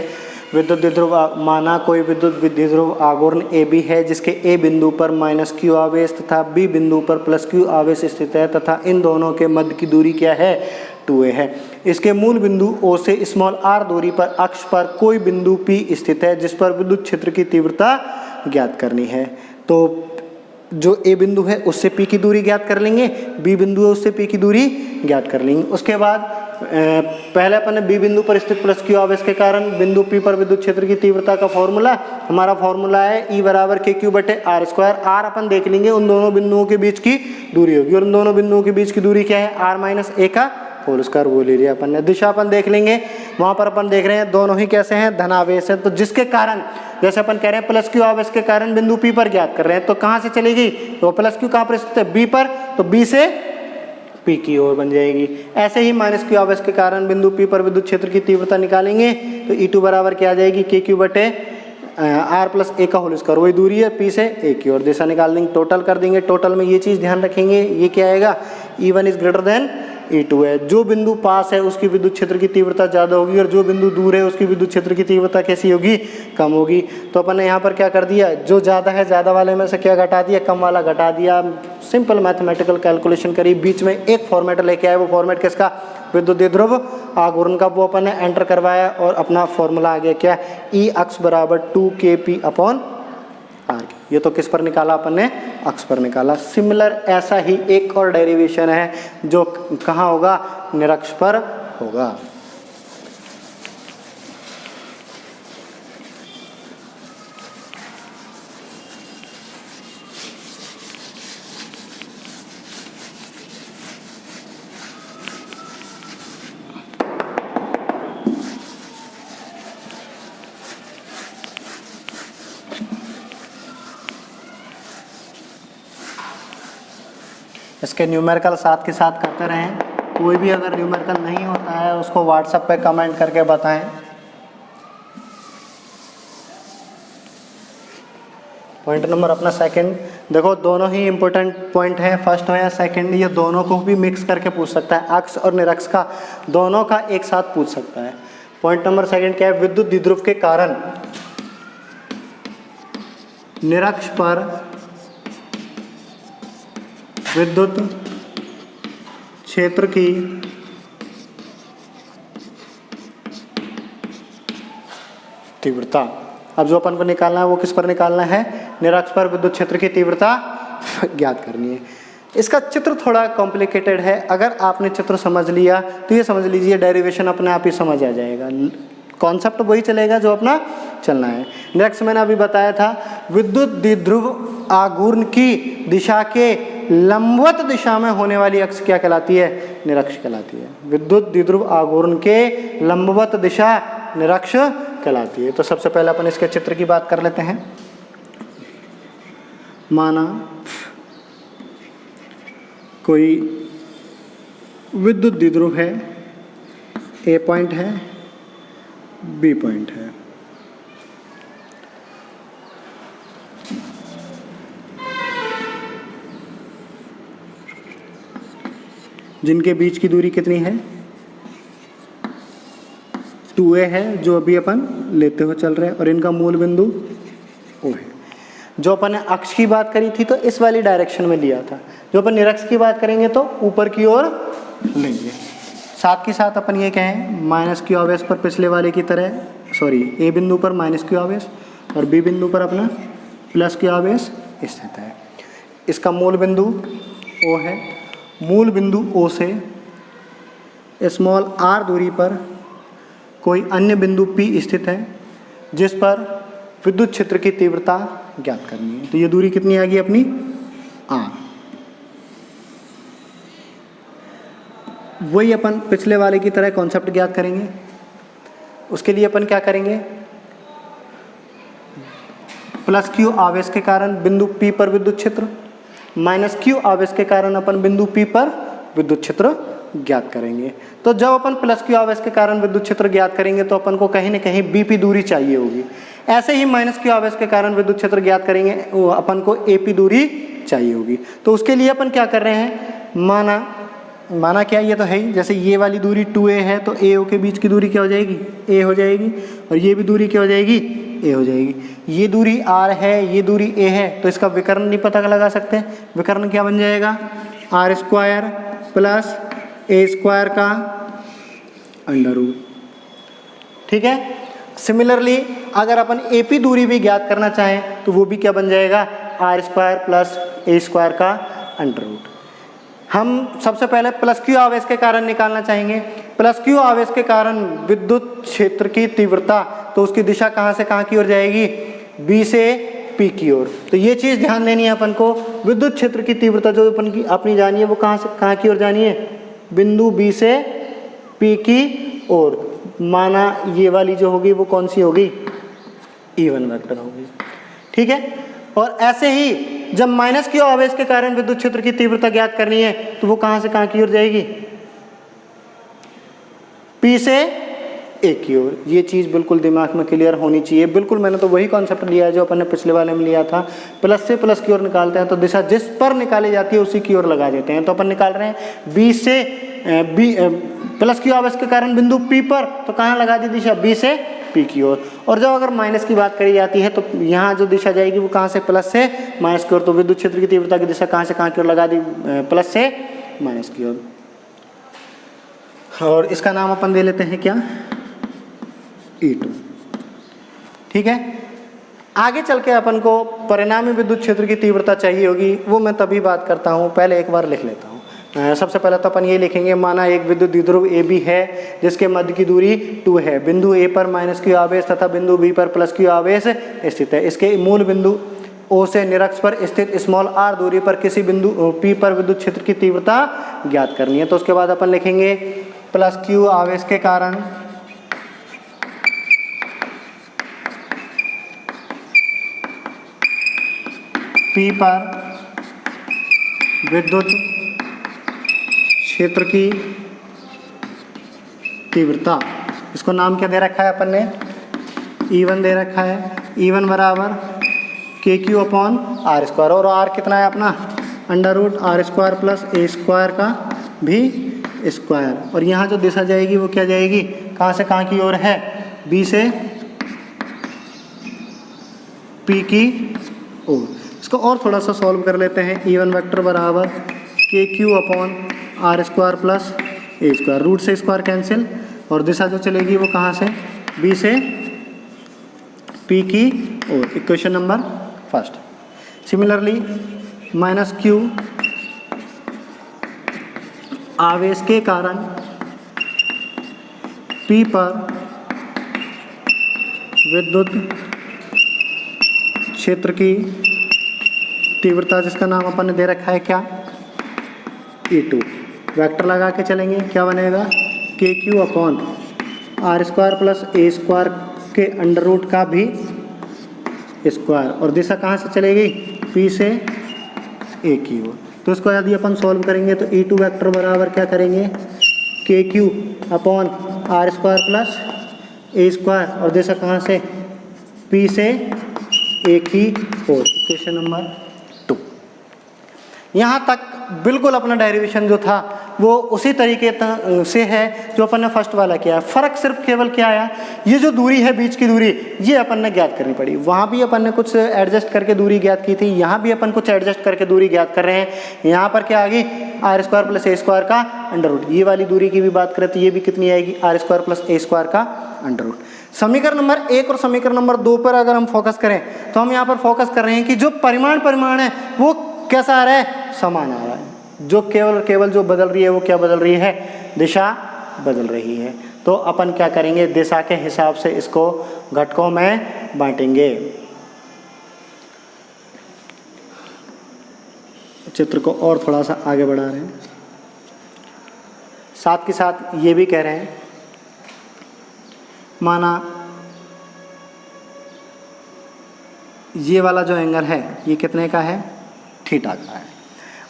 [SPEAKER 1] विद्युत द्विध्रुव माना कोई विद्युत द्विध्रुव आघूर्ण AB है जिसके A बिंदु पर -q आवेश तथा B बिंदु पर +q आवेश स्थित है, तथा इन दोनों के मध्य की दूरी क्या है? 2a है। इसके मूल बिंदु O से r दूरी पर अक्ष पर कोई बिंदु P स्थित है जिस पर विद्युत क्षेत्र की तीव्रता ज्ञात करनी है। तो जो A बिंदु है उससे P की दूरी ज्ञात कर लेंगे, B बिंदु है उससे P की दूरी ज्ञात कर लेंगे। उसके बाद पहले अपन ने B बिंदु पर स्थित +q आवेश के कारण बिंदु P पर विद्युत क्षेत्र की तीव्रता का फॉर्मूला, हमारा फॉर्मूला है E बराबर kq/r²। r अपन देख लेंगे उन दोनों बिंदुओं के बीच की दूरी होगी, और उन दोनों बिंदुओं के बीच की दूरी क्या है? r - a का होल स्क्वायर, वो ले लिया अपन ने। दिशा अपन देख लेंगे, वहां पर अपन देख रहे हैं दोनों ही कैसे हैं? धनावेश है। तो जिसके कारण जैसे अपन कह रहे हैं +q आवेश के कारण बिंदु P पर ज्ञात कर रहे हैं, तो कहाँ से चलेगी? तो +q कहाँ पर स्थित है? B पर, तो B से P की ओर बन जाएगी। ऐसे ही -q आवेश के कारण बिंदु P पर विद्युत क्षेत्र की तीव्रता निकालेंगे तो E2 बराबर क्या आ जाएगी? kq/r + a का होल स्क्वायर, वही दूरी है P से a की ओर। दिशा निकाल देंगे, टोटल कर देंगे। टोटल में ये चीज़ ध्यान रखेंगे, ये क्या आएगा? E1 is greater than E2 है। जो बिंदु पास है उसकी विद्युत क्षेत्र की तीव्रता ज़्यादा होगी, और जो बिंदु दूर है उसकी विद्युत क्षेत्र की तीव्रता कैसी होगी? कम होगी। तो अपन ने यहाँ पर क्या कर दिया? जो ज़्यादा है ज़्यादा वाले में से क्या घटा दिया? कम वाला घटा दिया। सिंपल मैथमेटिकल कैलकुलेशन करी, बीच में एक फॉर्मेट लेके आए। वो फॉर्मेट किसका? विद्युत द्विध्रुव आघूर्ण का। वो अपन ने एंटर करवाया और अपना फॉर्मूला आ गया क्या? E अक्ष बराबर 2kp/r। ये तो किस पर निकाला अपन ने? अक्ष पर निकाला। सिमिलर ऐसा ही एक और डेरिवेशन है जो कहाँ होगा? निरक्ष पर होगा। इसके न्यूमेरिकल साथ के साथ करते रहें। कोई भी अगर न्यूमेरिकल नहीं होता है उसको व्हाट्सएप पे कमेंट करके बताएं। पॉइंट नंबर अपना सेकंड, देखो दोनों ही इंपॉर्टेंट पॉइंट हैं, फर्स्ट हो या सेकंड, ये दोनों को भी मिक्स करके पूछ सकता है। अक्ष और निरक्ष का दोनों का एक साथ पूछ सकता है। पॉइंट नंबर सेकंड क्या है? विद्युत द्विध्रुव के कारण निरक्ष पर विद्युत क्षेत्र की तीव्रता। अब जो अपन को निकालना है वो किस पर निकालना है? निरक्ष पर विद्युत क्षेत्र की तीव्रता ज्ञात करनी है। इसका चित्र थोड़ा कॉम्प्लिकेटेड है, अगर आपने चित्र समझ लिया तो ये समझ लीजिए डेरिवेशन अपने आप ही समझ आ जाएगा। कॉन्सेप्ट वही चलेगा जो अपना चलना है। निरक्ष मैंने अभी बताया था, विद्युत द्विध्रुव आघूर्ण की दिशा के लंबवत दिशा में होने वाली अक्ष क्या कहलाती है? निरक्ष कहलाती है। विद्युत द्विध्रुव आघूर्ण के लंबवत दिशा निरक्ष कहलाती है। तो सबसे पहले अपन इसके चित्र की बात कर लेते हैं। माना कोई विद्युत द्विध्रुव है, ए पॉइंट है, बी पॉइंट है। जिनके बीच की दूरी कितनी है? 2a है, जो अभी अपन लेते हुए चल रहे हैं, और इनका मूल बिंदु O है। जो अपन ने अक्ष की बात करी थी तो इस वाली डायरेक्शन में लिया था, जो अपन निरक्ष की बात करेंगे तो ऊपर की ओर लेंगे। साथ के साथ अपन ये कहें माइनस क्यू आवेश पर पिछले वाले की तरह, सॉरी ए बिंदु पर माइनस क्यू आवेश और बी बिंदु पर अपना प्लस क्यू आवेश स्थित है। इसका मूल बिंदु ओ है। मूल बिंदु ओ से स्मॉल आर दूरी पर कोई अन्य बिंदु पी स्थित है जिस पर विद्युत क्षेत्र की तीव्रता ज्ञात करनी है। तो ये दूरी कितनी आ गई अपनी आर। वही अपन पिछले वाले की तरह कॉन्सेप्ट ज्ञात करेंगे। उसके लिए अपन क्या करेंगे, प्लस क्यू आवेश के कारण बिंदु P पर विद्युत क्षेत्र माइनस क्यू आवेश के कारण अपन बिंदु P पर विद्युत क्षेत्र ज्ञात करेंगे। तो जब अपन प्लस क्यू आवेश के कारण विद्युत क्षेत्र ज्ञात करेंगे तो अपन को कहीं न कहीं BP दूरी चाहिए होगी। ऐसे ही माइनस क्यू आवेश के कारण विद्युत क्षेत्र ज्ञात करेंगे, अपन को AP दूरी चाहिए होगी। तो उसके लिए अपन क्या कर रहे हैं, माना क्या, ये तो है ही, जैसे ये वाली दूरी 2a है तो AO के बीच की दूरी क्या हो जाएगी, a हो जाएगी, और ये भी दूरी क्या हो जाएगी, a हो जाएगी। ये दूरी r है, ये दूरी a है, तो इसका विकर्ण नहीं पता लगा सकते। विकर्ण क्या बन जाएगा, r square plus a square का अंडर रूट। ठीक है। सिमिलरली अगर अपन AP दूरी भी ज्ञात करना चाहें तो वो भी क्या बन जाएगा, r square plus a square का अंडर रूट। हम सबसे पहले प्लस क्यू आवेश के कारण निकालना चाहेंगे। प्लस क्यू आवेश के कारण विद्युत क्षेत्र की तीव्रता, तो उसकी दिशा कहाँ से कहाँ की ओर जाएगी, B से P की ओर। तो ये चीज़ ध्यान देनी है अपन को, विद्युत क्षेत्र की तीव्रता जो अपन की अपनी जानी है वो कहाँ से कहाँ की ओर जानी है, बिंदु B से P की ओर। माना ये वाली जो होगी वो कौन सी होगी, E1 वेक्टर होगी। ठीक है। और ऐसे ही जब माइनस क्यू आवेश के कारण विद्युत क्षेत्र की तीव्रता ज्ञात करनी है तो वो कहाँ से कहाँ की ओर जाएगी, P से A की ओर। ये चीज़ बिल्कुल दिमाग में क्लियर होनी चाहिए। बिल्कुल मैंने तो वही कॉन्सेप्ट लिया है जो अपन ने पिछले वाले में लिया था। प्लस से प्लस की ओर निकालते हैं तो दिशा जिस पर निकाली जाती है उसी की ओर लगा देते हैं। तो अपन निकाल रहे हैं B से प्लस क्यू आवेश के कारण बिंदु P पर, तो कहाँ लगा दी दिशा, B से P की ओर। और जब अगर माइनस की बात करी जाती है तो यहाँ जो दिशा जाएगी वो कहाँ से, प्लस से माइनस की ओर। तो विद्युत क्षेत्र की तीव्रता की दिशा कहाँ से कहाँ की ओर लगा दी, प्लस से माइनस की ओर। और इसका नाम अपन दे लेते हैं क्या, E2। ठीक है। आगे चल के अपन को परिणामी विद्युत क्षेत्र की तीव्रता चाहिए होगी, वो मैं तभी बात करता हूँ, पहले एक बार लिख लेता हूँ। सबसे पहले तो अपन ये लिखेंगे, माना एक विद्युत द्विध्रुव AB है जिसके मध्य की दूरी 2 है। बिंदु A पर माइनस क्यू आवेश तथा बिंदु B पर प्लस क्यू आवेश स्थित है। इसके मूल बिंदु O से निरक्ष पर स्थित स्मॉल r दूरी पर किसी बिंदु P पर विद्युत क्षेत्र की तीव्रता ज्ञात करनी है। तो उसके बाद अपन लिखेंगे प्लस क्यू आवेश के कारण P पर विद्युत क्षेत्र की तीव्रता, इसको नाम क्या दे रखा है अपन ने, E1 दे रखा है। E1 बराबर KQ अपॉन R स्क्वायर, और R कितना है अपना, under root R square plus A square का भी स्क्वायर। और यहाँ जो दिशा जाएगी वो क्या जाएगी, कहाँ से कहाँ की ओर है, B से P की ओर। इसको और थोड़ा सा सॉल्व कर लेते हैं। E1 वेक्टर बराबर KQ upon R square plus A square, root से स्क्वायर कैंसिल, और दिशा जो चलेगी वो कहाँ से, B से P की ओर। Equation number first. Similarly minus Q आवेश के कारण P पर विद्युत क्षेत्र की तीव्रता, जिसका नाम अपन ने दे रखा है क्या, E2। वेक्टर लगा के चलेंगे, क्या बनेगा, KQ upon R square plus A square के अंडर रूट का भी स्क्वायर, और दिशा कहाँ से चलेगी, P से A की ओर। तो इसको यदि अपन सॉल्व करेंगे तो E2 वेक्टर बराबर क्या करेंगे, KQ upon R square plus A square, और दिशा कहाँ से, P से A की ओर। Equation number 2। यहाँ तक बिल्कुल अपना डेरिवेशन जो था वो उसी तरीके से है जो अपन ने फर्स्ट वाला किया है। फ़र्क सिर्फ केवल क्या आया, ये जो दूरी है बीच की दूरी, ये अपन ने ज्ञात करनी पड़ी। वहाँ भी अपन ने कुछ एडजस्ट करके दूरी ज्ञात की थी, यहाँ भी अपन कुछ एडजस्ट करके दूरी ज्ञात कर रहे हैं। यहाँ पर क्या आ गई, R square plus A square का अंडर रूट। ये वाली दूरी की भी बात करें तो ये भी कितनी आएगी, R square plus A square का अंडर रूट। समीकरण नंबर 1 और समीकरण नंबर 2 पर अगर हम फोकस करें तो हम यहाँ पर फोकस कर रहे हैं कि जो परिमाण है वो कैसा आ रहा है, समान आ रहा है। जो केवल जो बदल रही है वो क्या बदल रही है, दिशा बदल रही है। तो अपन क्या करेंगे, दिशा के हिसाब से इसको घटकों में बांटेंगे। चित्र को और थोड़ा सा आगे बढ़ा रहे हैं, साथ के साथ ये भी कह रहे हैं, माना ये वाला जो एंगल है ये कितने का है, थीटा का है।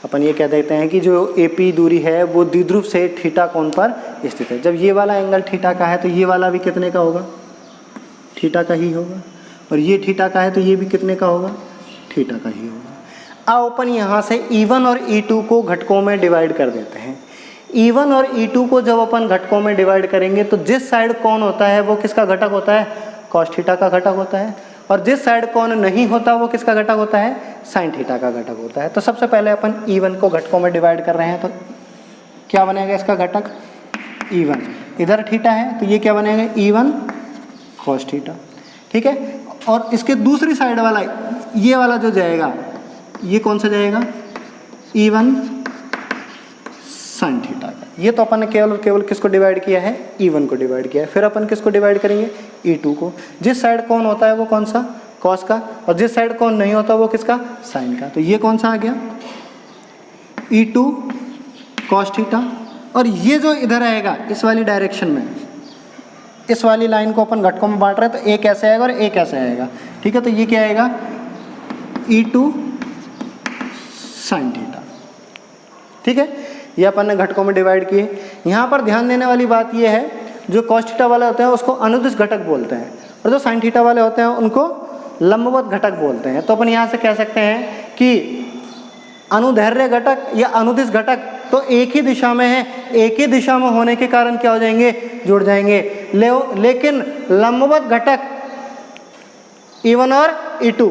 [SPEAKER 1] अपन ये कह देते हैं कि जो AP दूरी है वो द्विध्रुव से थीटा कोण पर स्थित है। जब ये वाला एंगल थीटा का है तो ये वाला भी कितने का होगा, थीटा का ही होगा। और ये थीटा का है तो ये भी कितने का होगा, थीटा का ही होगा। अब अपन यहाँ से E1 और E2 को घटकों में डिवाइड कर देते हैं। E1 और E2 को जब अपन घटकों में डिवाइड करेंगे तो जिस साइड कोण होता है वो किसका घटक होता है, कॉस थीटा का घटक होता है। और जिस साइड कोण नहीं होता वो किसका घटक होता है, साइन थीटा का घटक होता है। तो सबसे पहले अपन E1 को घटकों में डिवाइड कर रहे हैं तो क्या बनेगा इसका घटक, E1। इधर थीटा है तो ये क्या बनेगा, E1 कॉस थीटा। ठीक है, और इसके दूसरी साइड वाला ये वाला जो जाएगा ये कौन सा जाएगा, E1 साइन थीटा का। ये तो अपन ने केवल किसको डिवाइड किया है, E1 को डिवाइड किया है। फिर अपन किसको डिवाइड करेंगे, E2 को। जिस साइड कौन होता है वो कौन सा, कॉस का, और जिस साइड कौन नहीं होता वो किसका, साइन का। तो ये कौन सा आ गया, E2 कॉस थीटा। और ये जो इधर आएगा इस वाली डायरेक्शन में, इस वाली लाइन को अपन घटकों में बांट रहे हैं तो एक ऐसे आएगा और एक ऐसे आएगा। ठीक है, तो ये क्या आएगा, E2 साइन थीटा। ठीक है, ये अपन ने घटकों में डिवाइड किए। यहाँ पर ध्यान देने वाली बात ये है, जो कॉस थीटा वाले होते हैं उसको अनुदिश घटक बोलते हैं और जो साइन थीटा वाले होते हैं उनको लंबवत घटक बोलते हैं। तो अपन यहाँ से कह सकते हैं कि अनुदैर्घ्य घटक या अनुदिश घटक तो एक ही दिशा में है, एक ही दिशा में होने के कारण क्या हो जाएंगे, जुड़ जाएंगे। लेकिन लंबवत घटक E1 और E2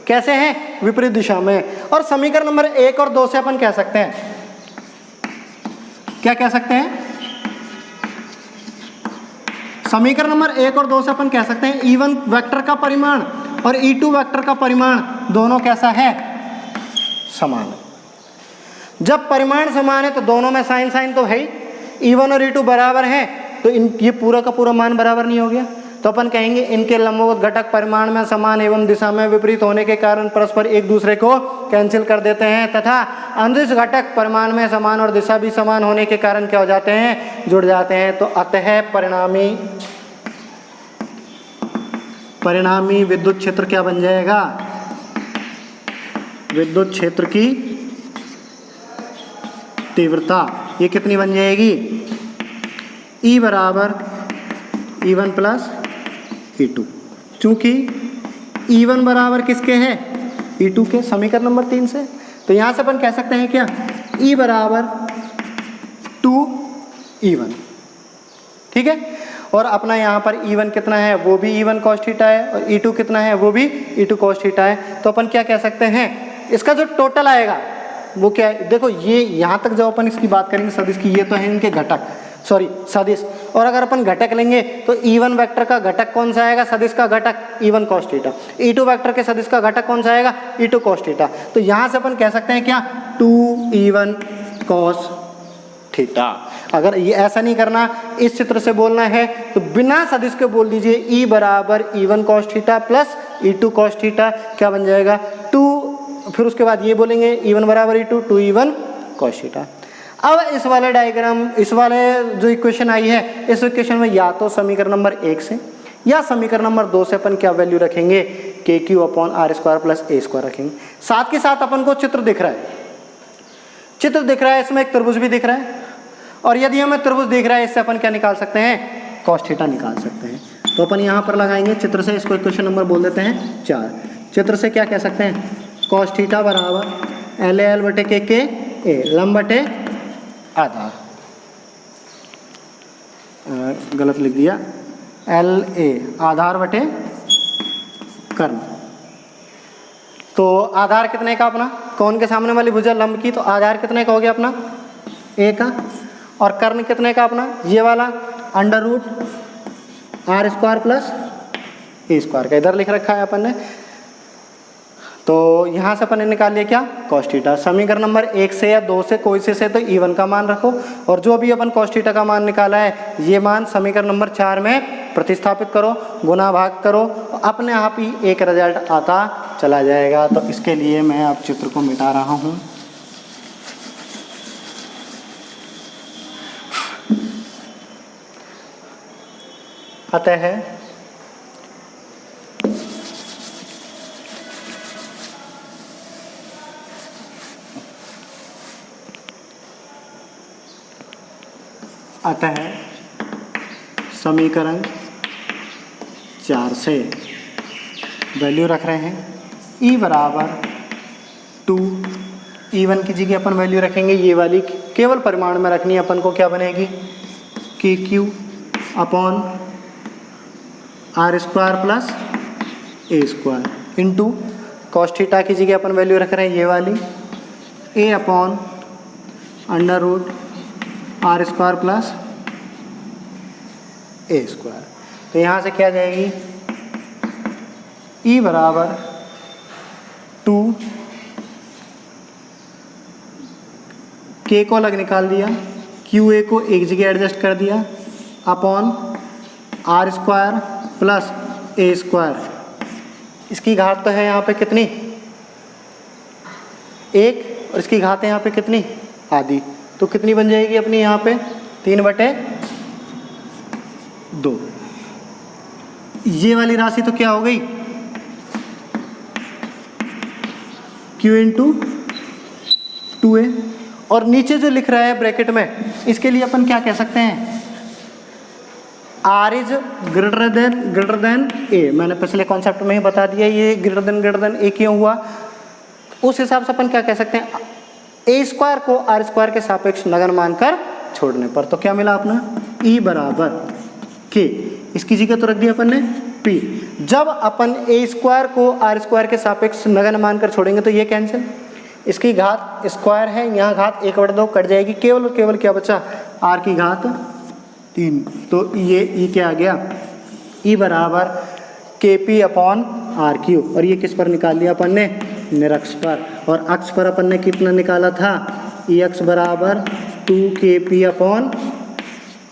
[SPEAKER 1] कैसे हैं, विपरीत दिशा में। और समीकरण नंबर 1 और 2 से अपन कह सकते हैं, क्या कह सकते हैं, समीकरण नंबर 1 और 2 से अपन कह सकते हैं E1 वेक्टर का परिमाण और E2 वेक्टर का परिमाण दोनों कैसा है, समान है। जब परिमाण समान है तो दोनों में साइन साइन तो है ही, E1 और E2 बराबर हैं तो ये पूरा का पूरा मान बराबर नहीं हो गया। तो अपन कहेंगे इनके लंबवत घटक परिमाण में समान एवं दिशा में विपरीत होने के कारण परस्पर एक दूसरे को कैंसिल कर देते हैं, तथा अनुदिश घटक परिमाण में समान और दिशा भी समान होने के कारण क्या हो जाते हैं, जुड़ जाते हैं। तो अतः परिणामी विद्युत क्षेत्र क्या बन जाएगा, विद्युत क्षेत्र की तीव्रता ये कितनी बन जाएगी, E बराबर E1 प्लस E2। चूंकि E1 बराबर किसके है, E2 के, समीकरण नंबर 3 से। तो यहाँ से अपन कह सकते हैं क्या, E बराबर 2E1। ठीक है, और अपना यहाँ पर E1 कितना है, वो भी E1 cos थीटा है, और E2 कितना है, वो भी E2 cos थीटा है। तो अपन क्या कह सकते हैं, इसका जो टोटल आएगा वो क्या है, देखो ये यहाँ तक जब अपन इसकी बात करेंगे सदिश की, ये तो है इनके घटक, सॉरी सदिश। और अगर अपन घटक लेंगे तो E1 वेक्टर का घटक कौन सा आएगा, सदिश का घटक E1 cos theta. E2 vector के सदिश का घटक कौन सा आएगा, E2 cos थीटा। तो यहाँ से अपन कह सकते हैं क्या, 2E1 cos थीटा। अगर ये ऐसा नहीं करना, इस चित्र से बोलना है तो बिना सदिश के बोल दीजिए, E बराबर E1 cos theta plus E2 cos theta, क्या बन जाएगा 2, फिर उसके बाद ये बोलेंगे E1 बराबर E2, 2E1 cos थीटा। अब इस वाले डायग्राम, इस वाले जो इक्वेशन आई है, इस इक्वेशन में या तो समीकरण नंबर 1 से या समीकरण नंबर 2 से अपन क्या वैल्यू रखेंगे, KQ/R² प्लस A² रखेंगे। साथ के साथ अपन को चित्र दिख रहा है, चित्र दिख रहा है, इसमें एक त्रिभुज भी दिख रहा है, और यदि हमें त्रिभुज दिख रहा है इससे अपन क्या निकाल सकते हैं, cos थीटा निकाल सकते हैं। तो अपन यहाँ पर लगाएंगे चित्र से, इसको इक्वेशन नंबर बोल देते हैं 4। चित्र से क्या कह सकते हैं, cos थीटा बराबर एल एल बटे के ए, लंब बटे आधार, गलत लिख दिया, एल ए आधार बटे कर्ण। तो आधार कितने का अपना, कौन के सामने वाली भुजा लंब की, तो आधार कितने का हो गया अपना ए का, और कर्ण कितने का अपना ये वाला under root R square plus A square का, इधर लिख रखा है अपन ने। तो यहाँ से अपन ने निकाल लिया क्या, कॉस थीटा। समीकरण नंबर 1 से या 2 से कोई से तो E1 का मान रखो, और जो भी अपन कॉस थीटा का मान निकाला है ये मान समीकरण नंबर 4 में प्रतिस्थापित करो, गुना भाग करो, अपने आप ही एक रिजल्ट आता चला जाएगा। तो इसके लिए मैं अब चित्र को मिटा रहा हूँ। अतः समीकरण 4 से वैल्यू रख रहे हैं E बराबर 2, E1 की जगह अपन वैल्यू रखेंगे ये वाली, केवल परिमाण में रखनी है अपन को, क्या बनेगी K Q upon R square plus A square into cos theta की जगह अपन वैल्यू रख रहे हैं ये वाली, A upon under root R square plus A square. तो यहाँ से क्या आ जाएगी, E बराबर 2, के को अलग निकाल दिया, क्यू ए को एक जगह एडजस्ट कर दिया, upon R square plus A square. इसकी घात तो है यहाँ पे कितनी 1, और इसकी घात है यहाँ पे कितनी आधी, तो कितनी बन जाएगी अपनी यहाँ पे 3/2। ये वाली राशि तो क्या हो गई Q इंटू 2a, और नीचे जो लिख रहा है ब्रैकेट में, इसके लिए अपन क्या कह सकते हैं, R is greater than A। मैंने पिछले कॉन्सेप्ट में ही बता दिया ये ग्रेटर देन A क्यों हुआ। उस हिसाब से अपन क्या कह सकते हैं, ए स्क्वायर को आर स्क्वायर के सापेक्ष नगण्य मानकर छोड़ने पर। तो क्या मिला अपना E बराबर के, इसकी जगह तो रख दिया अपन ने P। जब अपन ए स्क्वायर को आर स्क्वायर के सापेक्ष नगण्य मानकर छोड़ेंगे तो ये कैंसिल, इसकी घात स्क्वायर है, यहाँ घात 1/2 कट जाएगी, केवल और केवल क्या बचा आर की घात 3। तो ये E क्या आ गया, E बराबर KP अपॉन आर क्यू, और ये किस पर निकाल लिया अपन ने, निरक्ष पर। और अक्ष पर अपन ने कितना निकाला था, EX बराबर 2KP अपॉन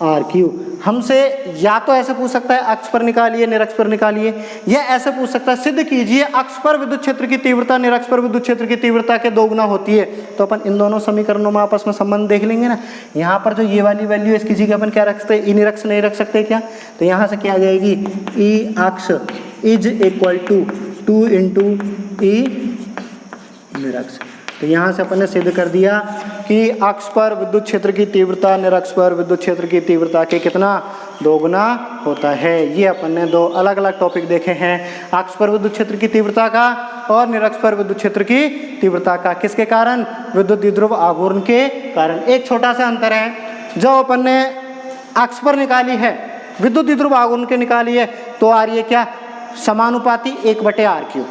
[SPEAKER 1] आर क्यू। हमसे या तो ऐसे पूछ सकता है अक्ष पर निकालिए निरक्ष पर निकालिए, या ऐसे पूछ सकता है सिद्ध कीजिए अक्ष पर विद्युत क्षेत्र की तीव्रता निरक्ष पर विद्युत क्षेत्र की तीव्रता के 2 गुना होती है। तो अपन इन दोनों समीकरणों में आपस में संबंध देख लेंगे ना। यहाँ पर जो ये वाली वैल्यू है इसकी जगह अपन क्या रख सकते हैं, ई निरक्ष नहीं रख सकते क्या, तो यहाँ से क्या आ जाएगी, ई अक्ष इज इक्वल टू 2 इंटू ई निरक्ष। तो यहाँ से अपन ने सिद्ध कर दिया कि अक्ष पर विद्युत क्षेत्र की तीव्रता निरक्ष पर विद्युत क्षेत्र की तीव्रता के कितना 2 गुना होता है। ये अपन ने 2 अलग अलग टॉपिक देखे हैं, अक्ष पर विद्युत क्षेत्र की तीव्रता का और निरक्ष पर विद्युत क्षेत्र की तीव्रता का। किसके कारण, विद्युत द्विध्रुव आघूर्ण के कारण। एक छोटा सा अंतर है, जो अपन ने अक्ष पर निकाली है विद्युत द्विध्रुव आघूर्ण के निकाली है तो आ रही है क्या, समानुपाती 1/r3।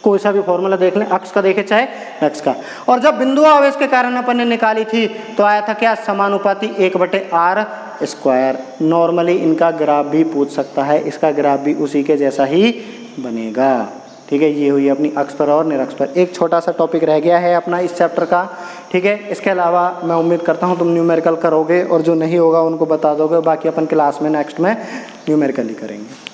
[SPEAKER 1] कोई सा भी फॉर्मूला देख लें, अक्ष का देखे चाहे निरक्ष का। और जब बिंदु आवेश के कारण अपन ने निकाली थी तो आया था क्या, समानुपाती 1/r²। नॉर्मली इनका ग्राफ भी पूछ सकता है, इसका ग्राफ भी उसी के जैसा ही बनेगा। ठीक है, ये हुई अपनी अक्ष पर और निरक्ष पर। एक छोटा सा टॉपिक रह गया है अपना इस चैप्टर का। ठीक है, इसके अलावा मैं उम्मीद करता हूँ तुम न्यूमेरिकल करोगे और जो नहीं होगा उनको बता दोगे। बाकी अपन क्लास में नेक्स्ट में न्यूमेरिकल ही करेंगे।